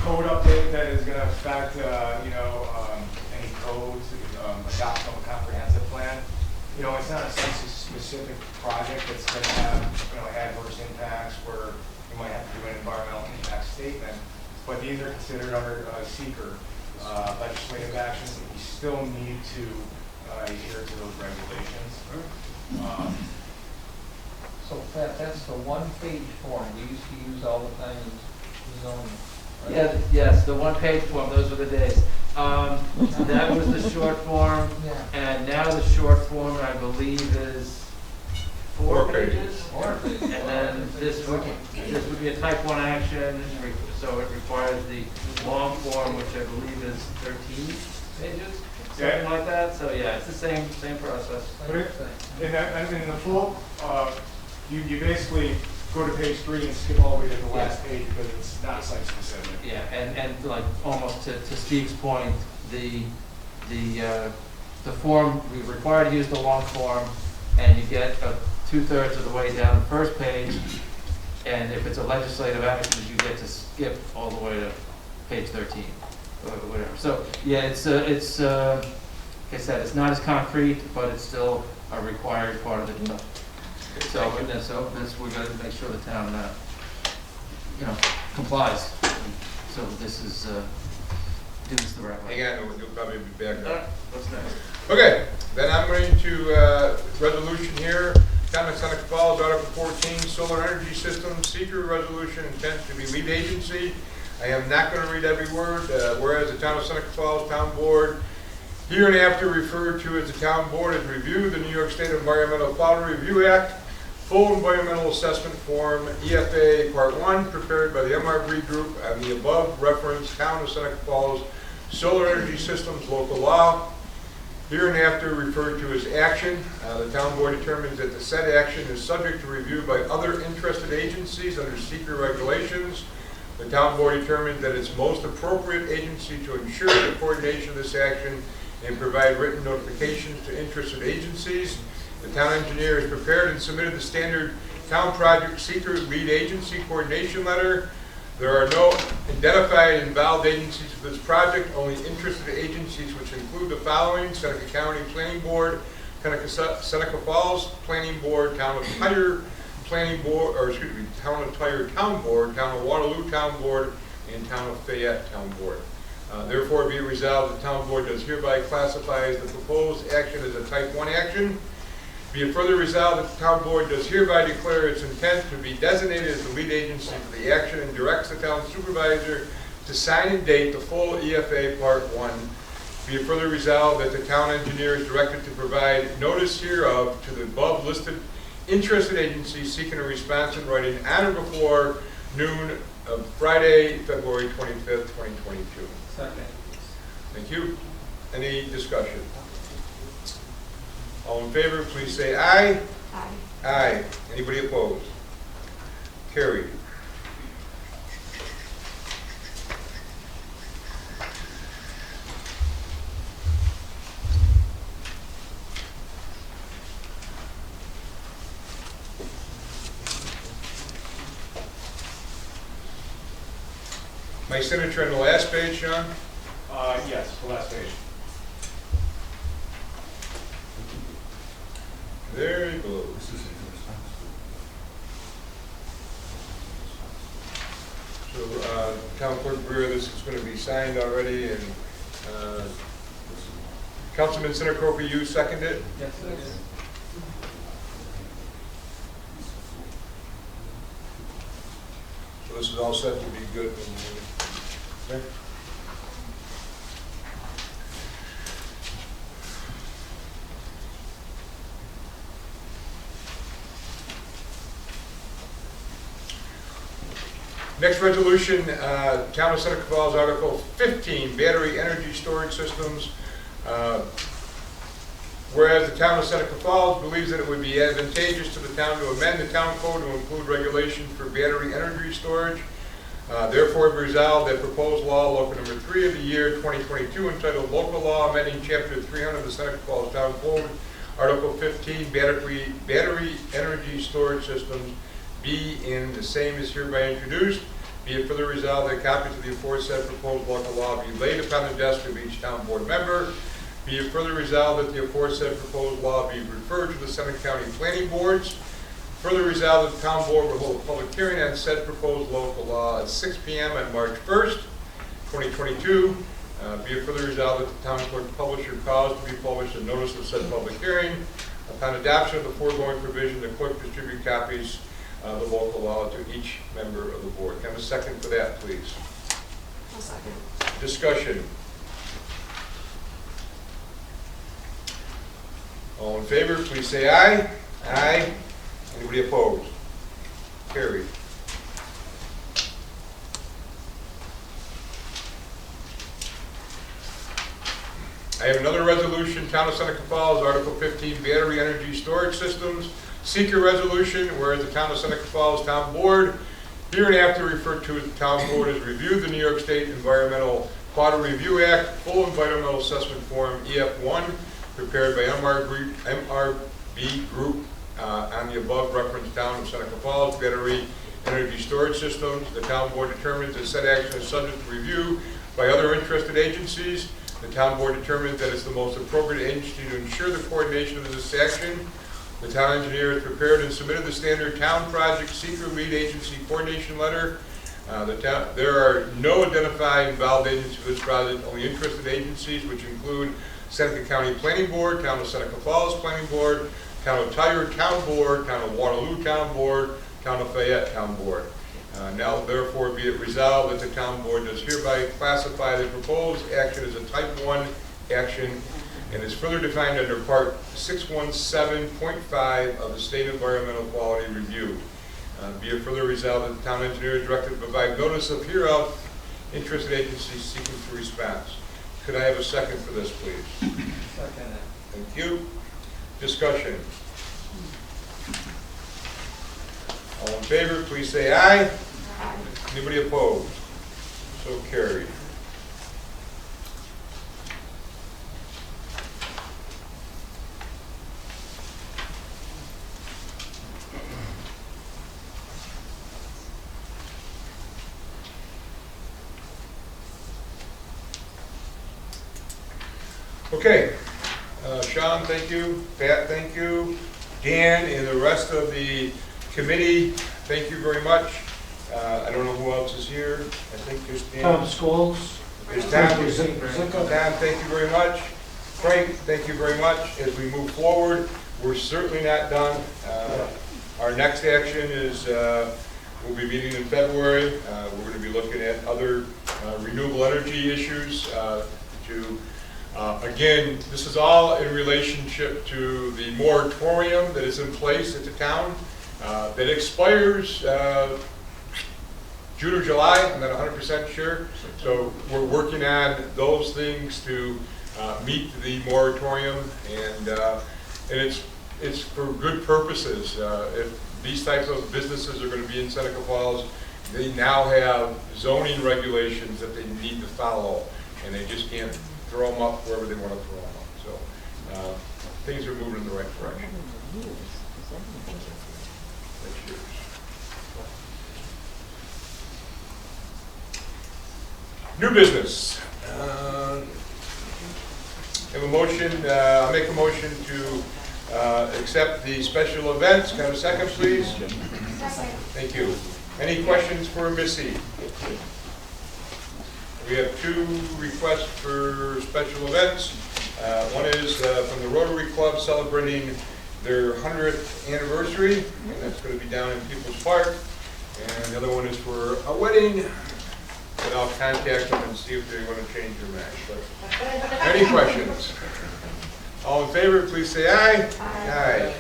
code update that is going to affect, any codes, adoption of a comprehensive plan, you know, it's not a census-specific project that's going to have, adverse impacts where you might have to do an environmental impact statement, but these are considered under seeker legislative actions, and we still need to adhere to those regulations. So that's the one-page form we used to use all the time in zoning. Right? Yeah, yes, the one-page form, those were the days. That was the short form, Yeah. and now the short form, I believe, is 4 pages. And then this would be a type 1 action, so it requires the long form, which I believe is 13 pages, something like that. So yeah, it's the same process. But in the full, you basically go to page 3 and skip all the way to the last page because it's not site specific. Yeah, and like almost to Steve's point, the form, we're required to use the long form, and you get 2/3 of the way down the first page, and if it's a legislative action, you get to skip all the way to page 13, or whatever. So, yeah, it's like I said, it's not as concrete, but it's still a required part of the deal. So we're going to make sure the town, complies. So this is, do this the right way. Hang on, we'll probably be back up. What's next? Okay, then I'm going to, resolution here, Town of Seneca Falls, Article 14, Solar Energy System, Seeker Resolution, intends to be lead agency. I am not going to read every word, whereas the Town of Seneca Falls Town Board, hereinafter referred to as the Town Board, has reviewed the New York State Environmental Quality Review Act, Full Environmental Assessment Form, EFA Part 1, prepared by the MRV Group on the above referenced Town of Seneca Falls Solar Energy Systems local law, hereinafter referred to as action. The Town Board determines that the said action is subject to review by other interested agencies under seeker regulations. The Town Board determines that its most appropriate agency to ensure the coordination of this action and provide written notifications to interested agencies. The town engineer has prepared and submitted the standard town project seeker lead agency coordination letter. There are no identified involved agencies for this project, only interested agencies, which include the following: Seneca County Planning Board, Seneca Falls Planning Board, Town of Tyre Planning Board, Town of Tyre Town Board, Town of Waterloo Town Board, and Town of Fayette Town Board. Therefore, be it resolved, the Town Board does hereby classify the proposed action as a Type 1 action. Be it further resolved that the Town Board does hereby declare its intent to be designated as the lead agency for the action and directs the town supervisor to sign and date the full EFA Part 1. Be it further resolved that the town engineer is directed to provide notice hereof to the above listed interested agencies seeking a response in writing on or before noon of Friday, February 25th, 2022. Second. Thank you. Any discussion? All in favor, please say aye. Aye. Aye. Anybody opposed? Carried. My signature on the last page, Sean? Yes, the last page. There it goes. So, Town Clerk Brewer, this is going to be signed already, and Councilman Seneca, you second it? Yes, it is. So this is all set to be good. Okay. Next resolution, Town of Seneca Falls, Article 15, Battery Energy Storage Systems. Whereas the Town of Seneca Falls believes that it would be advantageous to the town to amend the town code to include regulations for battery energy storage. Therefore, be resolved that proposed law, local number 3 of the year 2022, entitled Local Law Amending Chapter 300 of the Seneca Falls Town Code, Article 15, Battery Energy Storage Systems, be and the same is hereby introduced. Be it further resolved that copies of the aforesaid proposed local law be laid upon the desk of each town board member. Be it further resolved that the aforesaid proposed law be referred to the Seneca County Planning Boards. Further resolved that the town board will hold a public hearing on said proposed local law at 6 p.m. on March 1st, 2022. Be it further resolved that the town clerk publish or cause to be published a notice of said public hearing. Upon adoption of the foregoing provision, the clerk distribute copies of the local law to each member of the board. Can I have a second for that, please? I'll second. Discussion. All in favor, please say aye. Aye. Anybody opposed? Carried. I have another resolution, Town of Seneca Falls, Article 15, Battery Energy Storage Systems. Seeker resolution, whereas the Town of Seneca Falls Town Board, hereinafter referred to as the Town Board, has reviewed the New York State Environmental Quality Review Act, Full Environmental Assessment Form EF1, prepared by MRB Group on the above referenced Town of Seneca Falls Battery Energy Storage Systems. The Town Board determines that said action is subject to review by other interested agencies. The Town Board determines that it's the most appropriate agency to ensure the coordination of this action. The town engineer has prepared and submitted the standard town project seeker lead agency coordination letter. There are no identified involved agencies for this project, only interested agencies, which include Seneca County Planning Board, Town of Seneca Falls Planning Board, Town of Tyre Town Board, Town of Waterloo Town Board, Town of Fayette Town Board. Now, therefore, be it resolved that the Town Board does hereby classify the proposed action as a Type 1 action and is further defined under Part 617.5 of the State Environmental Quality Review. Be it further resolved that the town engineer is directed to provide notice of hereof interested agencies seeking for response. Could I have a second for this, please? Second. Thank you. Discussion. All in favor, please say aye. Aye. Anybody opposed? So carried. Okay, Sean, thank you. Pat, thank you. Dan and the rest of the committee, thank you very much. I don't know who else is here. I think there's Dan. Tom Scholes. There's Tom. Tom, thank you very much. Frank, thank you very much. As we move forward, we're certainly not done. Our next action is we'll be meeting in February. We're going to be looking at other renewable energy issues again, this is all in relationship to the moratorium that is in place at the town that expires June or July. I'm not 100% sure. So we're working on those things to meet the moratorium, and it's for good purposes. If these types of businesses are going to be in Seneca Falls, they now have zoning regulations that they need to follow, and they just can't throw them up wherever they want to throw them up. So things are moving in the right direction. That's yours. New business. Have a motion. I'll make a motion to accept the special events. Can I have a second, please? Second. Thank you. Any questions for Missy? We have two requests for special events. One is from the Rotary Club celebrating their 100th anniversary, and that's going to be down in People's Park. And the other one is for a wedding, and I'll contact them and see if they want to change their match. But any questions? All in favor, please say aye. Aye.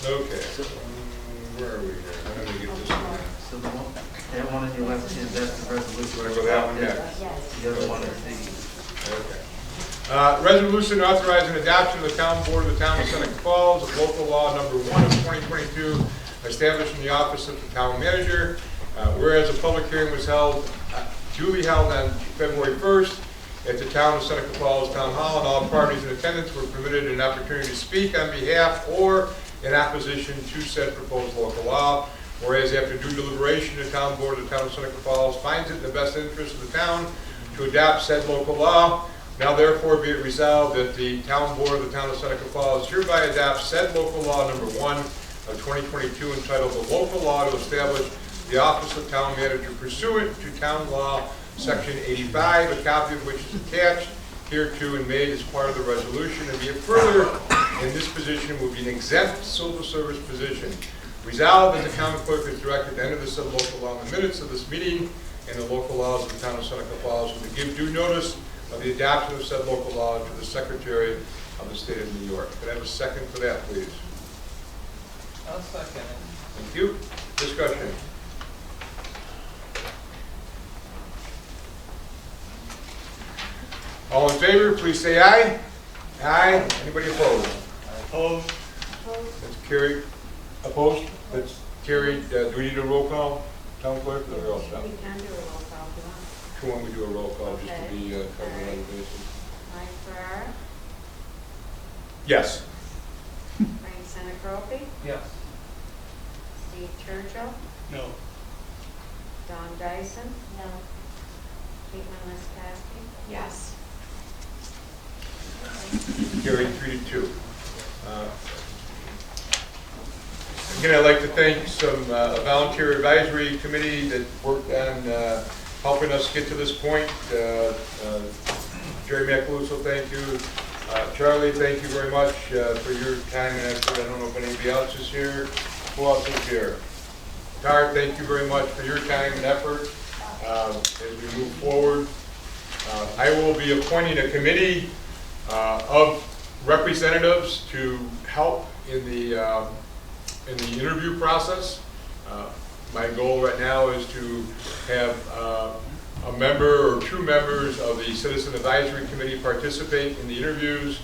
Okay, where are we here? How do we get this one? So the one, that one in your left hand, that's the resolution. Wanna go that one next? Yes. The other one is the, Okay. Resolution authorizing adoption of the town board of the town of Seneca Falls of local law number 1 of 2022, establishing the office of the town manager. Whereas a public hearing was duly held on February 1st at the town of Seneca Falls Town Hall, and all parties in attendance were permitted an opportunity to speak on behalf or in opposition to said proposed local law. Whereas after due deliberation, the town board of the town of Seneca Falls finds it in the best interest of the town to adopt said local law. Now therefore be it resolved that the town board of the town of Seneca Falls hereby adopts said local law number 1 of 2022 entitled the local law to establish the office of town manager pursuant to town law section 85, a copy of which is attached hereto and made as part of the resolution. And be it further, in this position will be an exempt civil service position. Resolved that the town clerk is directed to enter the said local law in the minutes of this meeting and the local laws of the town of Seneca Falls, and to give due notice of the adoption of said local law to the Secretary of the State of New York. Could I have a second for that, please? I'll second it. Thank you. Discussion. All in favor, please say aye. Aye. Anybody opposed? Opposed? Opposed? That's carried. Opposed? That's carried. Do we need a roll call, town clerk, or else? We can do a roll call if you want. Who want we do a roll call just to Okay. be covered on the basis? Mike Ferrara, Yes. Frank Senacropi, Yes. Steve Churchill, No. Don Dyson. No. Caitlin Liskowski. Yes. Carried 3-2. Again, I'd like to thank some volunteer advisory committee that worked on helping us get to this point. Jerry Macaluso, thank you. Charlie, thank you very much for your time and effort. I don't know if anybody else is here. Who else is here? Tara, thank you very much for your time and effort as we move forward. I will be appointing a committee of representatives to help in the interview process. My goal right now is to have a member or two members of the Citizen Advisory Committee participate in the interviews.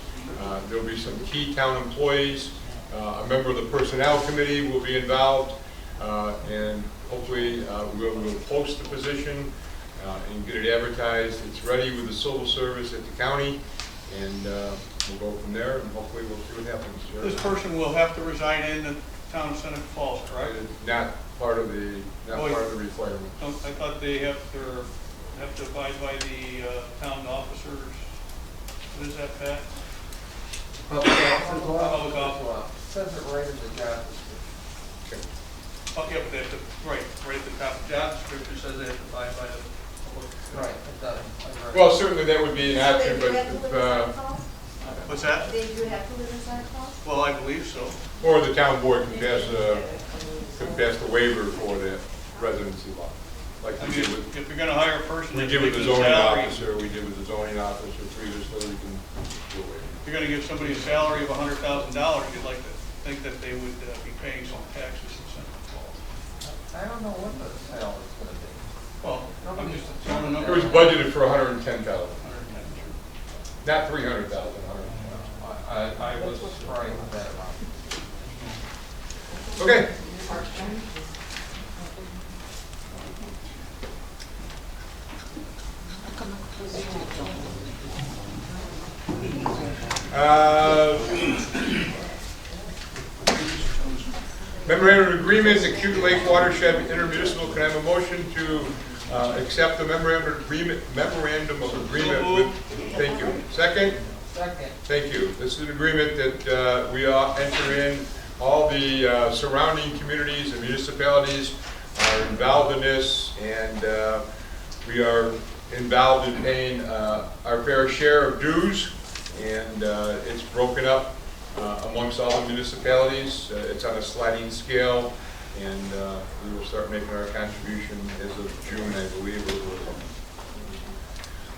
There'll be some key town employees. A member of the Personnel Committee will be involved, and hopefully we'll post the position and get it advertised. It's ready with the civil service at the county, and we'll go from there, and hopefully we'll see what happens. This person will have to reside in the town of Seneca Falls, correct? Not part of the requirement. I thought they have to abide by the town officers. What is that, Pat? Public officer's law? Public officer law. Says it right in the job description. Okay. Oh, yeah, but they have to, right at the top of the job description says they have to abide by the public. Right, it does. I read it. Well, certainly that would be an So option, they do have to live in Seneca but, Falls? What's that? They do have to live in Seneca Falls? Well, I believe so. or the town board can pass the waiver for the residency law. Like I we mean, did with, if you're gonna hire a person. we that's did with the making a zoning salary- officer, we did with the zoning officer previously, we can do a waiver. If you're gonna give somebody a salary of $100,000, you'd like to think that they would be paying some taxes in Seneca Falls. I don't know what the salary's gonna be. Well, I'm just throwing a It number. was budgeted for 110,000, 110. not 300,000, 110,000. I was surprised at that amount. Okay. Memorandum of Agreement, Acute Lake Watershed Intermunicipal. Can I have a motion to accept the memorandum of agreement with, thank you. Second? Second. Thank you. This is an agreement that we enter in. All the surrounding communities and municipalities are involved in this, and we are involved in paying our fair share of dues, and it's broken up amongst all the municipalities. It's on a sliding scale, and we will start making our contribution as of June, I believe.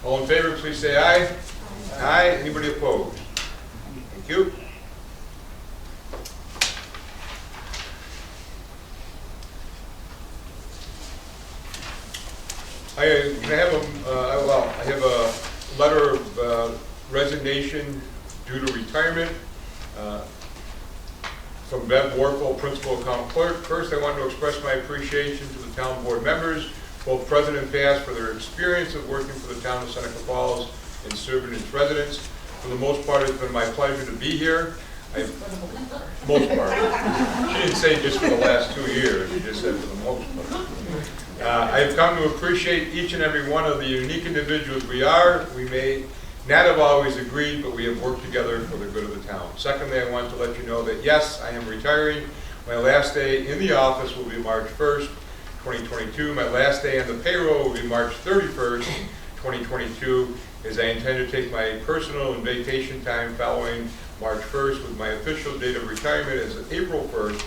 All in favor, please say aye. Aye. Anybody opposed? Thank you. I have a letter of resignation due to retirement from Bev Warfel, Principal Account Clerk. First, I want to express my appreciation to the town board members, both present and past, for their experience of working for the town of Seneca Falls and serving its residents. For the most part, it's been my pleasure to be here. Most part. She didn't say just for the last 2 years, she just said for the most part. I've come to appreciate each and every one of the unique individuals we are. We may not have always agreed, but we have worked together for the good of the town. Secondly, I want to let you know that yes, I am retiring. My last day in the office will be March 1st, 2022. My last day on the payroll will be March 31st, 2022, as I intend to take my personal and vacation time following March 1st, with my official date of retirement as April 1st,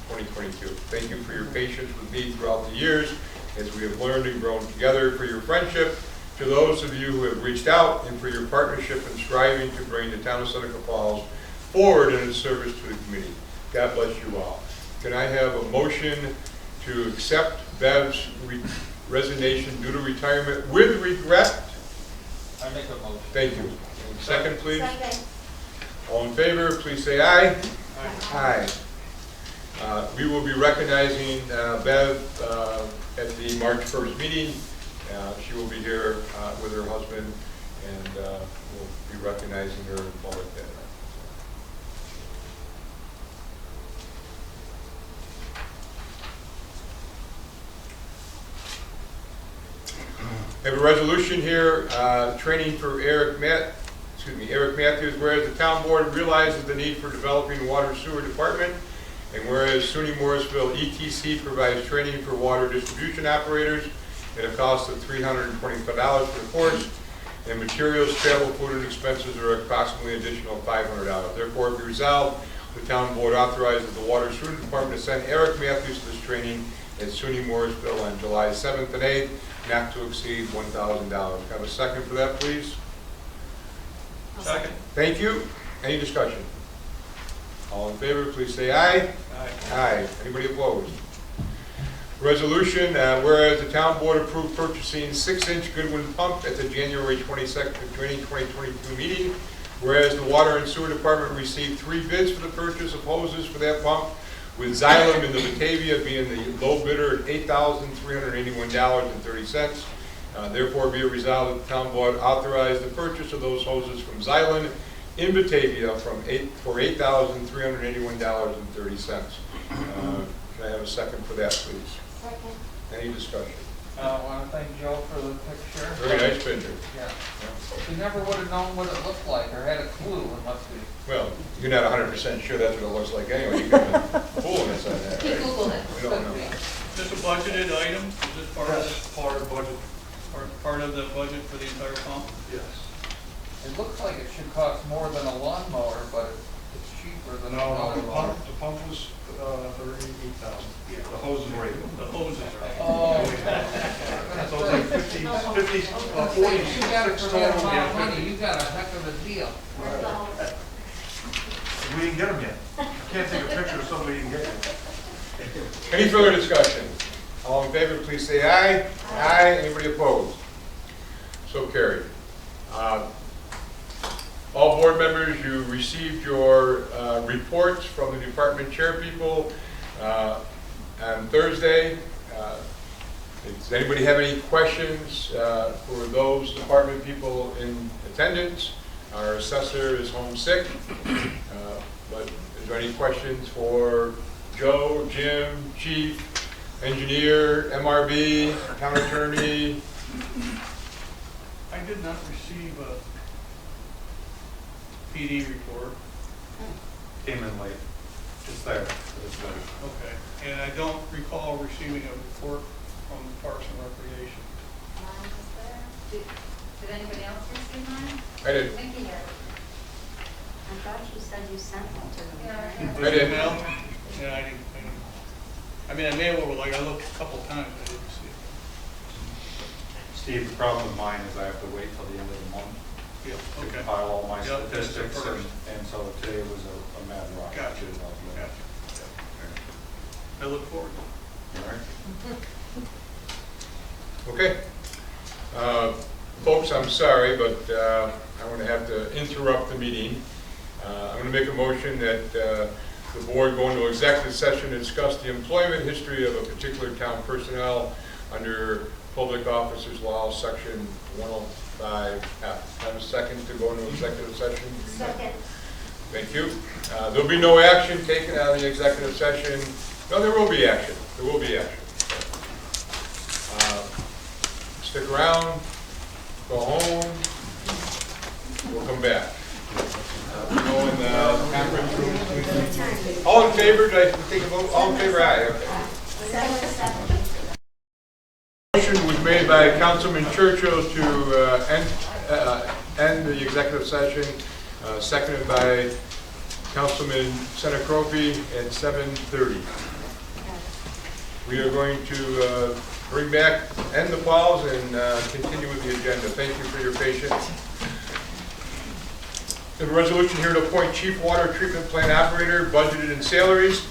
2022. Thank you for your patience with me throughout the years as we have learned and grown together, for your friendship, to those of you who have reached out, and for your partnership in striving to bring the town of Seneca Falls forward in its service to the community. God bless you all. Can I have a motion to accept Bev's resignation due to retirement with regret? I make a motion. Thank you. Second, please. Second. All in favor, please say aye. Aye. We will be recognizing Bev at the March 1st meeting. She will be here with her husband, and we'll be recognizing her all like that. I have a resolution here, training for Eric Matthews, whereas the town board realizes the need for developing a water sewer department, and whereas SUNY Morrisville ETC provides training for water distribution operators at a cost of $325 for the course, and materials, travel, food, and expenses are approximately additional $500. Therefore, be resolved, the town board authorizes the water sewer department to send Eric Matthews to this training at SUNY Morrisville on July 7th and 8th, not to exceed $1,000. Have a second for that, please? Second. Thank you. Any discussion? All in favor, please say aye. Aye. Aye. Anybody opposed? Resolution, whereas the town board approved purchasing 6-inch Goodwin pump at the January 22nd, 2022 meeting, whereas the water and sewer department received 3 bids for the purchase of hoses for that pump, with Xylem in the Batavia being the low bidder at $8,381.30. Therefore, be it resolved that the town board authorize the purchase of those hoses from Xylem in Batavia for $8,381.30. Can I have a second for that, please? Second. Any discussion? I want to thank Joe for the picture. Very nice picture. Yeah. We never would have known what it looked like or had a clue unless we. Well, you're not 100% sure that's what it looks like anyway. You got a fool inside that, He right? Googled it. We don't know. Is this a budgeted item? Is this part of, That's part of the budget. part of the budget for the entire pump? Yes. It looks like it should cost more than a lawnmower, but it's cheaper than a No, lawnmower. the pump was 38,000. The hoses were 8. The hoses are. Oh. So it's like 50, 40. If you got it for that amount of money, you got a heck of a deal. We didn't get them yet. Can't take a picture of somebody you can get yet. Any further discussion? All in favor, please say aye. Aye. Anybody opposed? So carried. All board members, you received your reports from the department chair people on Thursday. Does anybody have any questions for those department people in attendance? Our assessor is home sick, but is there any questions for Joe, Jim, Chief, Engineer, MRB, Town Attorney. I did not receive a PD report. Came in late, just there. Okay. And I don't recall receiving a report from Parks and Recreation. Mine was there. Did anybody else receive mine? I did. Mickey did. I thought you said you sent one to me. Yeah. Was it email? Yeah, I didn't. I mean, I may have, like, I looked a couple times, I didn't see it. Steve, the problem with mine is I have to wait till the end of the month Yeah, to okay. compile all my Yep, that's the statistics, first. and so today was a mad rush. Gotcha. Gotcha. I look forward to it. All right. Okay. Folks, I'm sorry, but I'm going to have to interrupt the meeting. I'm going to make a motion that the board go into executive session to discuss the employment history of a particular town personnel under Public Officers Law, Section 105F. Have a second to go into executive session? Second. Thank you. There'll be no action taken out of the executive session. No, there will be action. There will be action. Stick around, go home, we'll come back. Go in the conference room. All in favor, did I take a vote? All in favor, aye. Okay. Motion was made by Councilman Churchill to end the executive session, seconded by Councilman Seneca at 7:30. We are going to bring back, end the pause, and continue with the agenda. Thank you for your patience. We have a resolution here to appoint Chief Water Treatment Plant Operator, budgeted in salaries.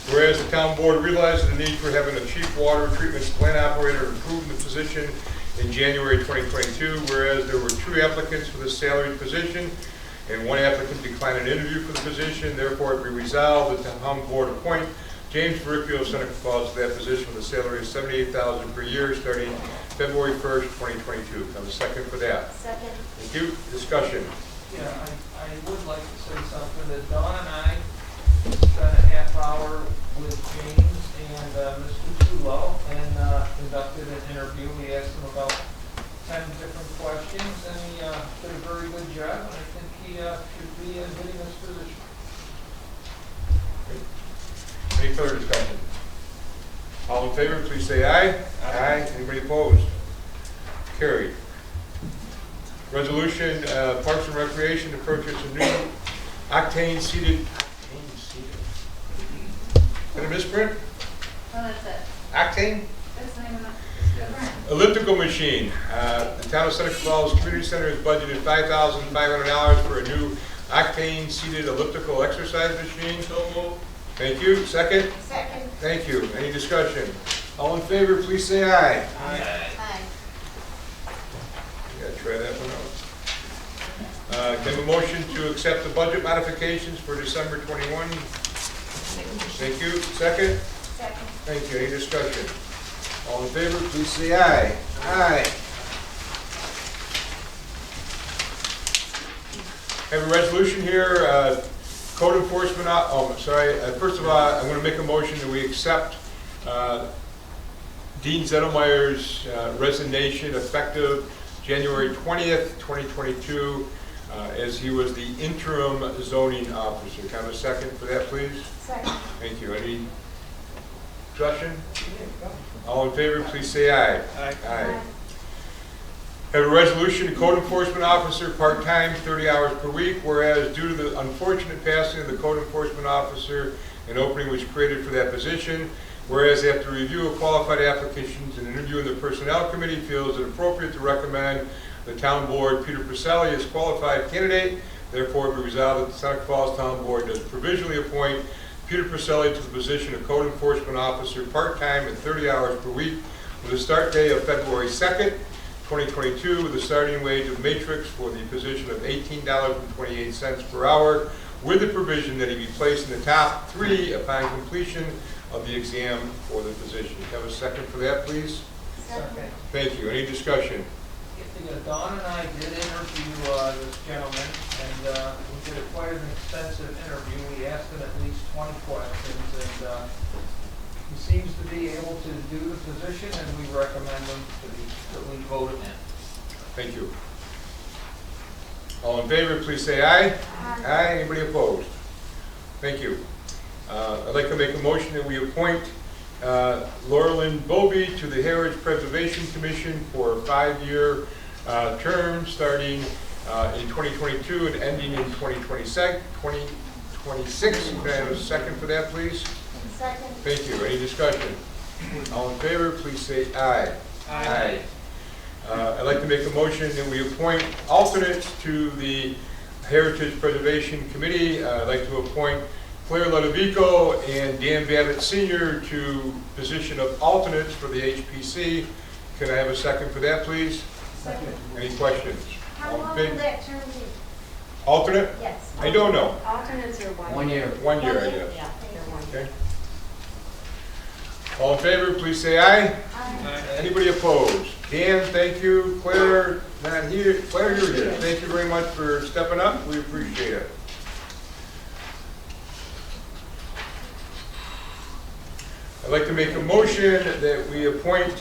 Whereas the town board realized the need for having a Chief Water Treatment Plant Operator approved the position in January 2022, whereas there were 2 applicants for the salaried position and 1 applicant declined an interview for the position. Therefore, it be resolved that the town board appoint James Verricchio of Seneca Falls to that position with a salary of $78,000 per year starting February 1st, 2022. Have a second for that. Second. Thank you. Discussion. Yeah, I would like to say something, that Dawn and I spent a half hour with James and Mr. Tulo and conducted an interview. We asked him about 10 different questions, and he did a very good job, and I think he should be getting this position. Any further discussion? All in favor, please say aye. Aye. Anybody opposed? Carried. Resolution, Parks and Recreation to purchase a new octane seated. Is that a misprint? Oh, that's it. Octane? That's the name of it. Elliptical machine. The town of Seneca Falls Community Center has budgeted $5,500 for a new octane seated elliptical exercise machine. So moved. Thank you. Second? Second. Thank you. Any discussion? All in favor, please say aye. Aye. Gotta try that one out. Can I have a motion to accept the budget modifications for December 21? Thank you. Second? Second. Thank you. Any discussion? All in favor, please say aye. Aye. I have a resolution here, code enforcement, first of all, I'm going to make a motion that we accept Dean Zettelmeyer's resignation effective January 20th, 2022, as he was the interim zoning officer. Can I have a second for that, please? Second. Thank you. Any discussion? All in favor, please say aye. Aye. Aye. Have a resolution to code enforcement officer, part-time, 30 hours per week, whereas due to the unfortunate passing of the code enforcement officer, an opening was created for that position, whereas after review of qualified applications and interviewing the personnel committee feels it appropriate to recommend the town board Peter Pacelli as qualified candidate, therefore be resolved that the Seneca Falls Town Board does provisionally appoint Peter Pacelli to the position of code enforcement officer, part-time at 30 hours per week, with a start date of February 2nd, 2022, with a starting wage of matrix for the position of $18.28 per hour, with the provision that he be placed in the top 3 upon completion of the exam for the position. Have a second for that, please? Second. Thank you. Any discussion? Dawn and I did interview this gentleman, and we did quite an extensive interview. We asked him at least 20 questions, and he seems to be able to do the position, and we recommend him that we vote him in. Thank you. All in favor, please say aye. Aye. Anybody opposed? Thank you. I'd like to make a motion that we appoint Laurelyn Bobby to the Heritage Preservation Commission for a 5-year term starting in 2022 and ending in 2026. Can I have a second for that, please? Second. Thank you. Any discussion? All in favor, please say aye. Aye. I'd like to make a motion that we appoint alternates to the Heritage Preservation Committee. I'd like to appoint Claire Ludovico and Dan Babbitt Sr. to position of alternates for the HPC. Can I have a second for that, please? Second. Any questions? How All in long favor? will that term be? Alternate? Yes. I don't know. Alternates are 1 year. 1 year. 1 year, I guess. Yeah, they're 1 year. Okay. All in favor, please say aye. Aye. Anybody opposed? Dan, thank you. Claire, not here. Claire, you're here. Thank you very much for stepping up. We appreciate it. I'd like to make a motion that we appoint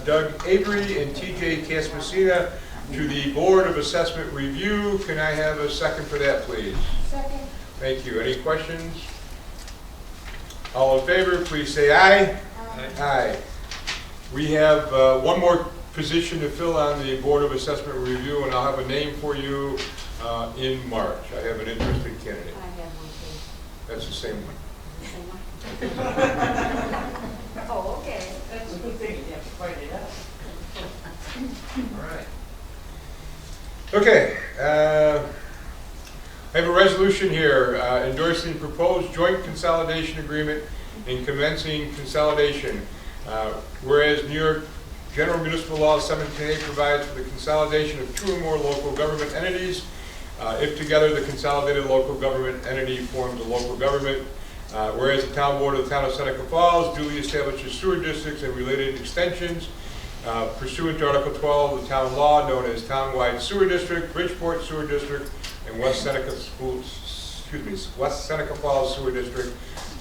Doug Avery and TJ Caspasina to the Board of Assessment Review. Can I have a second for that, please? Second. Thank you. Any questions? All in favor, please say aye. Aye. Aye. We have one more position to fill on the Board of Assessment Review, and I'll have a name for you in March. I have an interested candidate. I have one too. That's the same one. The same one? Oh, okay. That's a good thing, you have to fight it out. All right. Okay. I have a resolution here endorsing proposed joint consolidation agreement and commencing consolidation. Whereas New York General Municipal Law 17A provides for the consolidation of 2 or more local government entities. If together the consolidated local government entity forms a local government. Whereas the Town Board of the Town of Seneca Falls duly establishes sewer districts and related extensions pursuant to Article 12 of the town law known as Townwide Sewer District, Bridgeport Sewer District, and West Seneca Falls Sewer District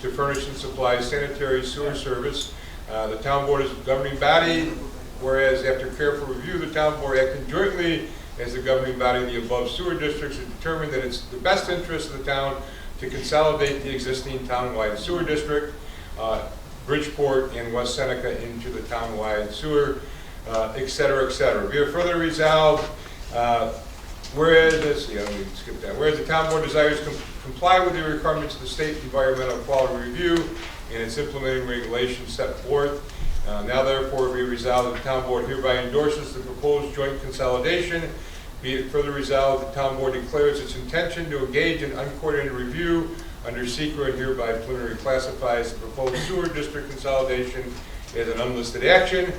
to furnish and supply sanitary sewer service. The Town Board is a governing body, whereas after careful review, the Town Board acting jointly as the governing body of the above sewer districts has determined that it's the best interest of the town to consolidate the existing townwide sewer district, Bridgeport and West Seneca into the townwide sewer, et cetera, et cetera. Be it further resolved, whereas the Town Board desires to comply with the requirements of the State Environmental Quality Review and its implementing regulations set forth. Now therefore be resolved that the Town Board hereby endorses the proposed joint consolidation. Be it further resolved, the Town Board declares its intention to engage in uncoordinated review under SECRA and hereby preliminary classifies the proposed sewer district consolidation as an unlisted action.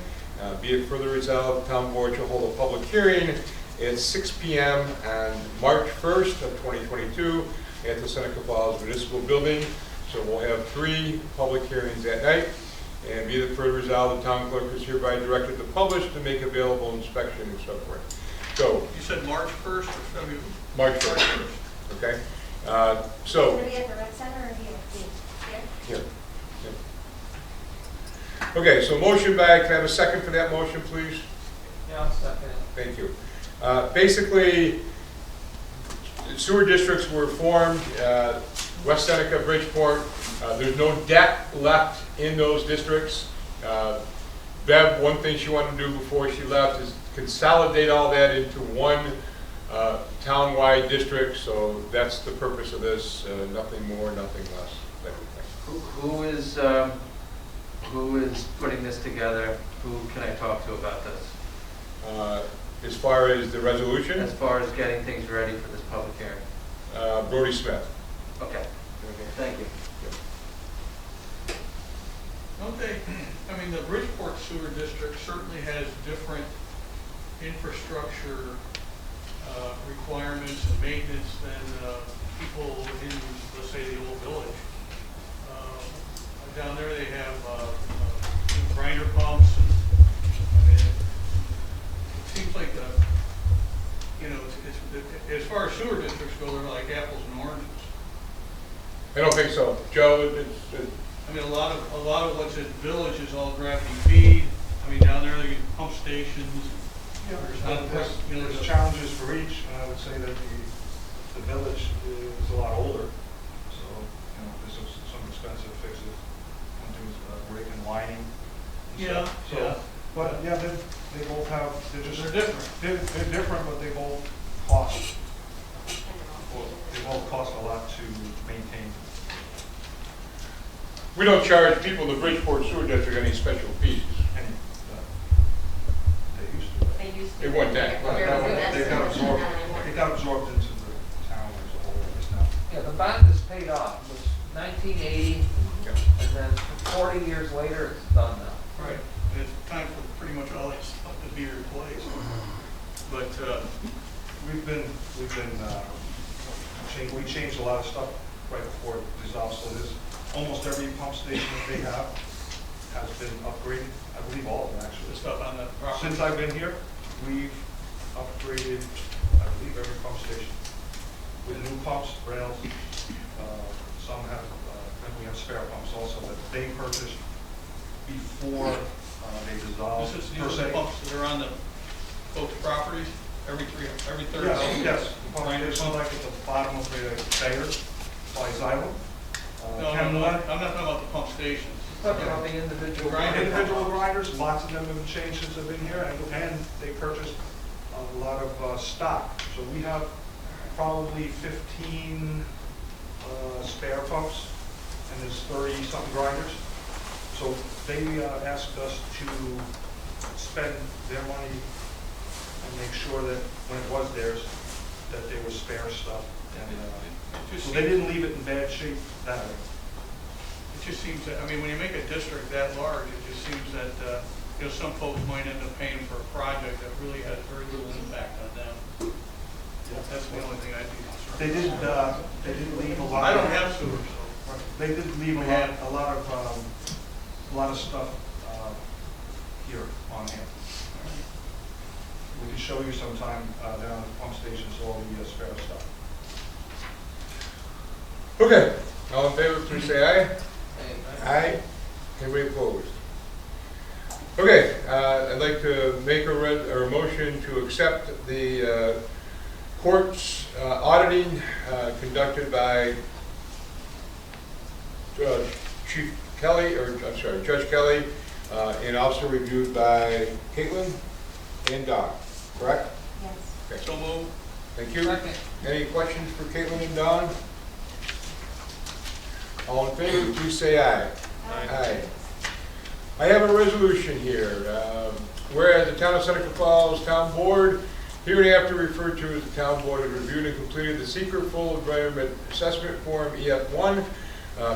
Be it further resolved, the Town Board shall hold a public hearing at 6 p.m. on March 1st of 2022 at the Seneca Falls Municipal Building. So we'll have 3 public hearings that night. And be it further resolved, the town clerk is hereby directed to publish to make available inspection and so forth. So, You said March 1st or February? March 1st, okay? Is it going to be at the rec center or here? Here. Okay, so motion by, can I have a second for that motion, please? Yeah, I'll second it. Thank you. Basically, sewer districts were formed, West Seneca, Bridgeport. There's no debt left in those districts. Bev, one thing she wanted to do before she left is consolidate all that into one town-wide district. So that's the purpose of this. Nothing more, nothing less. Who is putting this together? Who can I talk to about this? As far as the resolution? As far as getting things ready for this public hearing? Brody Smith. Okay. Thank you. Don't they, I mean, the Bridgeport Sewer District certainly has different infrastructure requirements and maintenance than people in, let's say, the old village. Down there they have grinder pumps, and I mean, it seems like as far as sewer districts go, they're like apples and oranges. I don't think so. Joe, I mean, a lot of what's in Village is all gravity feed. I mean, down there, they get pump stations. There's challenges for each, and I would say that the village is a lot older, so, there's some expensive fixes, and things, break and lining. And Yeah, stuff. So, yeah. But, yeah, they both have, they're different. They're different, but they both cost, they both cost a lot to maintain. we don't charge people in the Bridgeport Sewer District any special fees. And, they used to. They used to. It wasn't that. They got absorbed into the town as a whole, it's now. Yeah, the bond is paid off. It was 1980, and then 40 years later, it's done now. Right. It's time for pretty much all that stuff to be replaced. But, We changed a lot of stuff right before it dissolved, so there's almost every pump station that they have has been upgraded. I believe all of them, the actually. stuff on the property. Since I've been here, we've upgraded, I believe, every pump station with new pumps, rails. Some have, and we have spare pumps also that they purchased before they dissolved. These are the pumps that are on the folks' properties, every third. Yes. The pump station like at the bottom of the Bayer by Xylem. No, I'm not talking about the pump stations. Talking about the individual Individual grinders, lots of them have changed since I've been here, and they purchased a lot of stock. So we have probably 15 spare pumps, and there's 30-something grinders. So they asked us to spend their money and make sure that when it was theirs, that there was spare stuff. And so they didn't leave it in bad shape that way. It just seems that, I mean, when you make a district that large, it just seems that, some folks might end up paying for a project that really has very little impact on them. That's the only thing I'd be concerned. They didn't leave a lot. I don't have sewers, so. They did leave a lot of stuff here on hand. We can show you sometime down at the pump stations all the spare stuff. Okay, all in favor, please say aye. Aye. Anybody opposed? Okay, I'd like to make a motion to accept the court's auditing conducted by Judge Kelly, and also reviewed by Caitlin and Don, correct? Yes. Okay. So moved. Thank you. Second. Any questions for Caitlin and Don? All in favor, please say aye. Aye. I have a resolution here. Whereas the Town of Seneca Falls Town Board, hereinafter referred to as the Town Board, has reviewed and completed the secret full environment assessment form EF1,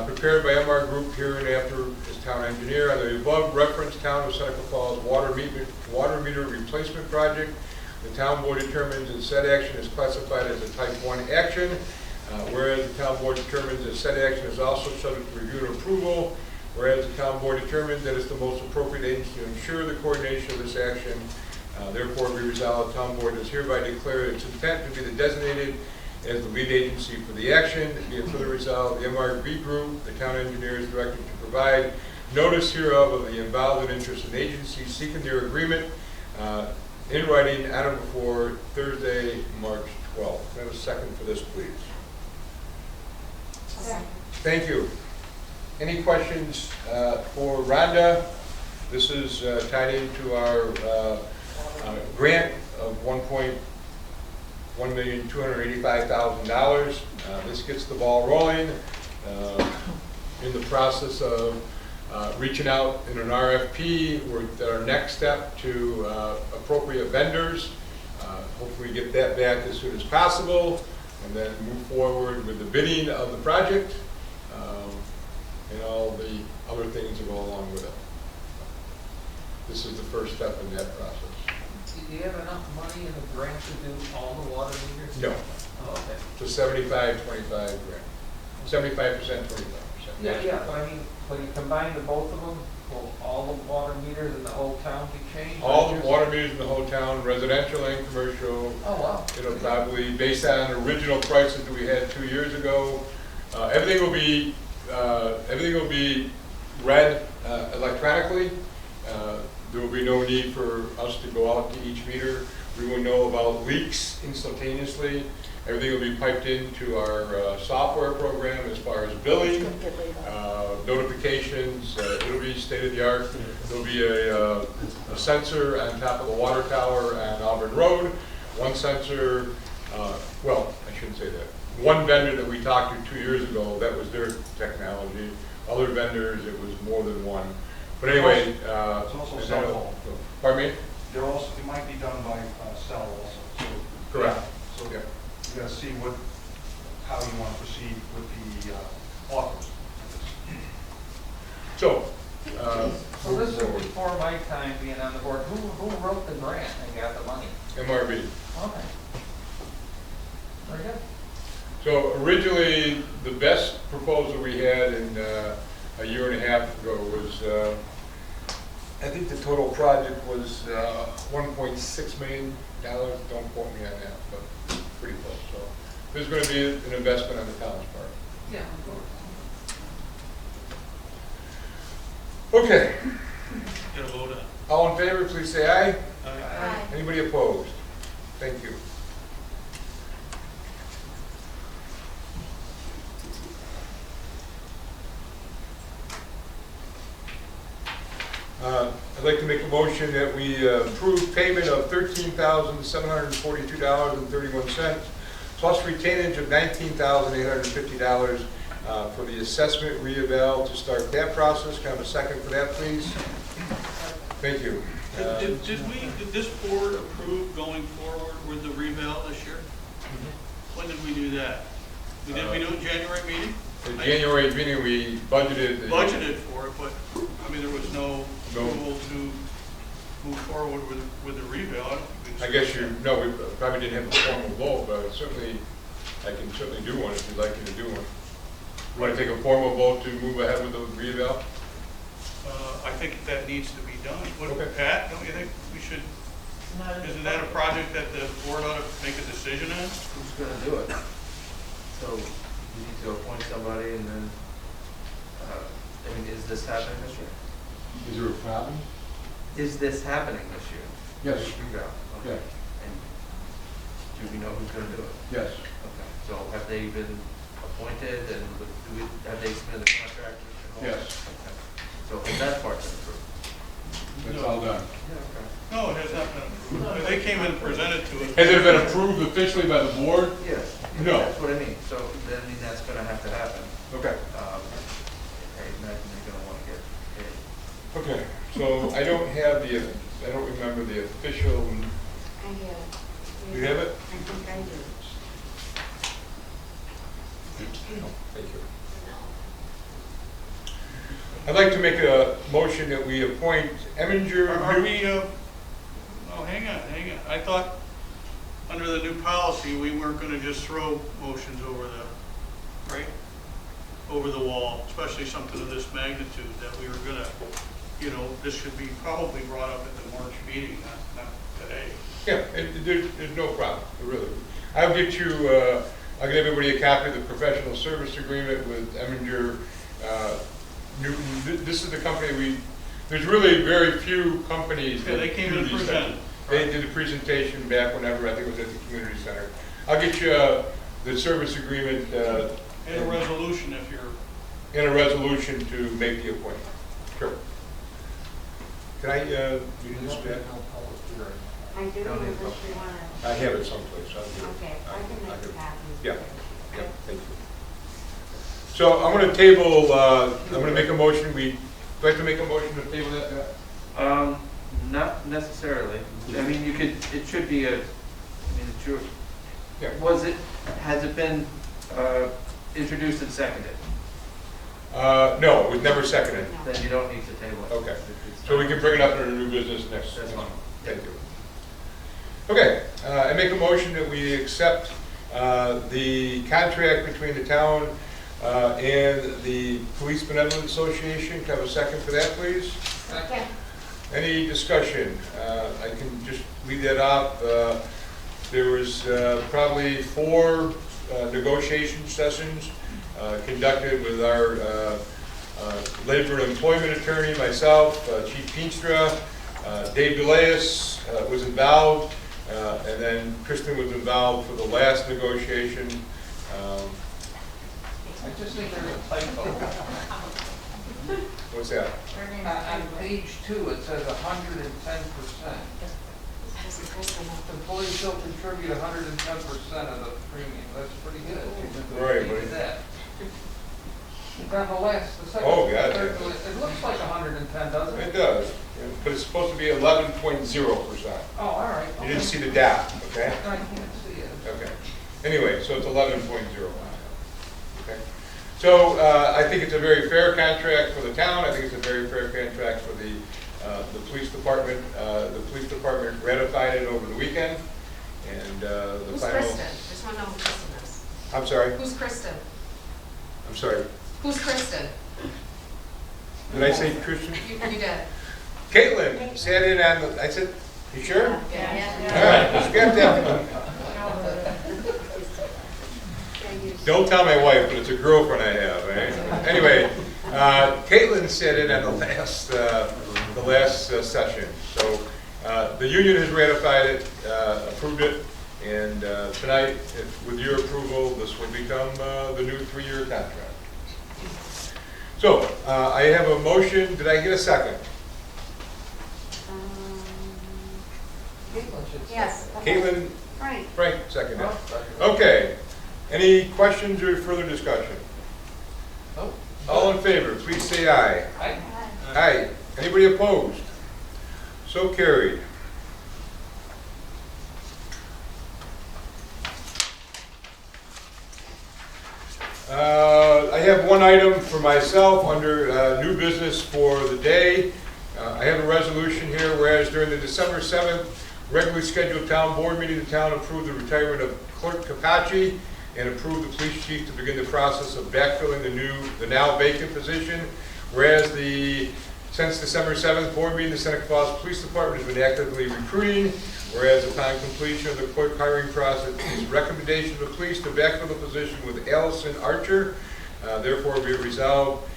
prepared by MR Group, hereinafter as town engineer, on the above referenced Town of Seneca Falls water meter replacement project. The Town Board determines that said action is classified as a Type 1 action. Whereas the Town Board determines that said action is also subject to review and approval. Whereas the Town Board determines that it's the most appropriate agency to ensure the coordination of this action. Therefore, be resolved, the Town Board does hereby declare its intent to be the designated as the lead agency for the action. Be it further resolved, the MRB Group, the town engineer, is directed to provide notice hereof of the involved and interested agencies seeking their agreement in writing on or before Thursday, March 12th. Can I have a second for this, please? Thank you. Any questions for Rhonda? This is tied into our grant of $1,285,000. This gets the ball rolling. In the process of reaching out in an RFP, we're at our next step to appropriate vendors. Hopefully get that back as soon as possible, and then move forward with the bidding of the project and all the other things that go along with it. This is the first step in that process. Do you have enough money in the grant to do all the water meters? No. Oh, okay. It's a 75-25 grant. 75%, 25%. Yeah, but I mean, when you combine the both of them, will all the water meters in the whole town be changed? All the water meters in the whole town, residential and commercial, Oh, wow. it'll probably, based on original prices that we had 2 years ago, everything will be read electronically. There will be no need for us to go out to each meter. We will know about leaks instantaneously. Everything will be piped into our software program as far as billing, notifications. It'll be state of the art. There'll be a sensor on top of the water tower on Auburn Road. One sensor, well, I shouldn't say that. One vendor that we talked to 2 years ago, that was their technology. Other vendors, it was more than one. But anyway, It's also cell phone. Pardon me? They're also, it might be done by cell also, so. Correct. So Yeah. you gotta see how you want to proceed with the offers. So, So this is before my time being on the board. Who wrote the grant and got the money? MRB. Okay. Very good. So originally, the best proposal we had in a year and a half ago was, I think the total project was $1.6 million. Don't quote me on that, but pretty close. So there's going to be an investment on the town's part. Yeah. Okay. Get a vote on. All in favor, please say aye. Aye. Anybody opposed? Thank you. I'd like to make a motion that we approve payment of $13,742.31 plus retainage of $19,850 for the assessment re-eval to start that process. Can I have a second for that, please? Thank you. Did this board approve going forward with the reval this year? When did we do that? We do it in January meeting? In January meeting, we budgeted. Budgeted for it, but, I mean, there was no approval to move forward with the reval. I guess we probably didn't have a formal vote, but I can certainly do one if you'd like me to do one. You want to take a formal vote to move ahead with the reval? I think that needs to be done. Okay. Pat, don't you think we should, isn't that a project that the board ought to make a decision on? Who's gonna do it? So you need to appoint somebody and then, I mean, is this happening this year? Is there a problem? Is this happening this year? Yes. Okay. Yeah. And do we know who's gonna do it? Yes. Okay, so have they been appointed and have they submitted the contract? Yes. Okay. So that part's been approved? That's all done. No, it has not been approved. They came in and presented to us. Has it been approved officially by the board? Yes. No. That's what I mean. So then, I mean, that's gonna have to happen. Okay. I imagine they're gonna wanna get paid. Okay, so I don't remember the official, I have it. you have it? I think I do. Thank you. I'd like to make a motion that we appoint Eminger. Are we, oh, hang on. I thought, under the new policy, we weren't gonna just throw motions over the wall, especially something of this magnitude, that we were gonna, this should be probably brought up at the March meeting, not today. Yeah, there's no problem, really. I'll give everybody a copy of the professional service agreement with Eminger Newton. This is the company there's really very few companies Yeah, that they came do in and these presented. They did a presentation back whenever, I think it was at the community center. I'll get you the service agreement. And a resolution if you're. In a resolution to make the appointment. Sure. Can I, do this back? I do, unless you want to. I have it someplace. I'll do it. Okay, I can make a copy. Yeah, thank you. So I'm going to table, I'm going to make a motion, do I have to make a motion to table that? Not necessarily. I mean, it should be it's your, Yeah. has it been introduced and seconded? No, it was never seconded. Then you don't need to table it. Okay, so we can bring it up in a new business next month. Thank you. Okay, I make a motion that we accept the contract between the town and the Police Benevolent Association. Can I have a second for that, please? Second. Any discussion? I can just lead that off. There was probably 4 negotiation sessions conducted with our labor and employment attorney, myself, Chief Peenstra, Dave DeLeus was involved, and then Kristen was involved for the last negotiation. I just think there's a typo. What's that? On page 2, it says 110%. Employees shall contribute 110% of the premium. That's pretty good. Right, Look at that. On the last, the second. Oh, God, third, yeah. it looks like 110, doesn't it? It does, but it's supposed to be 11.0%. Oh, all right. You didn't see the dot, okay? I can't see it. Okay. Anyway, so it's 11.0. Okay. So I think it's a very fair contract for the town. I think it's a very fair contract for the police department. The police department ratified it over the weekend, and the Who's final. Kristen? Just want to know who Kristen is. I'm sorry. Who's Kristen? I'm sorry. Who's Kristen? Did I say Christian? You did. Caitlin sat in on the. I said, you sure? Yeah. All right. Let's get that. Don't tell my wife, but it's a girlfriend I have. Right? Anyway, Caitlin sat in on the last session. So the union has ratified it, approved it, and tonight, with your approval, this will become the new 3-year contract. So I have a motion. Did I get a second? Yes. Caitlin, Right. Frank, seconded. Okay. Any questions or further discussion? Nope. All in favor, please say aye. Aye. Aye. Anybody opposed? So carried. I have one item for myself under new business for the day. I have a resolution here, whereas during the December 7th regularly scheduled town board meeting, the town approved the retirement of Clerk Capacci and approved the police chief to begin the process of backfilling the now vacant position. Whereas since December 7th board meeting, the Seneca Falls Police Department has been actively recruiting. Whereas upon completion of the clerk hiring process, it is recommendation of the police to backfill the position with Allison Archer. Therefore, be resolved.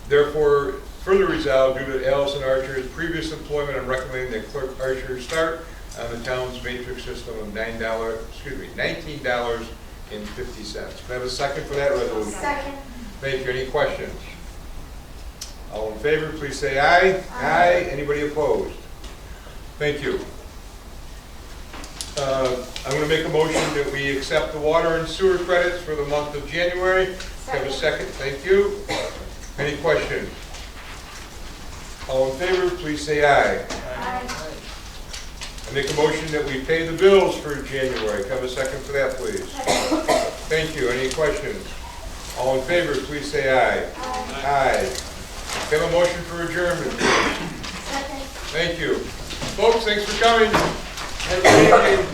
Therefore, further resolved, due to Allison Archer's previous employment, I'm recommending that Clerk Archer start on the town's matrix system of $19.50. Can I have a second for that resolution? Second. Thank you. Any questions? All in favor, please say aye. Aye. Anybody opposed? Thank you. I'm going to make a motion that we accept the water and sewer credits for the month of January. Have a second. Thank you. Any questions? All in favor, please say aye. Aye. I make a motion that we pay the bills for January. Have a second for that, please. Thank you. Any questions? All in favor, please say aye. Aye. Have a motion for adjournment. Second. Thank you. Folks, thanks for coming. Have a good evening.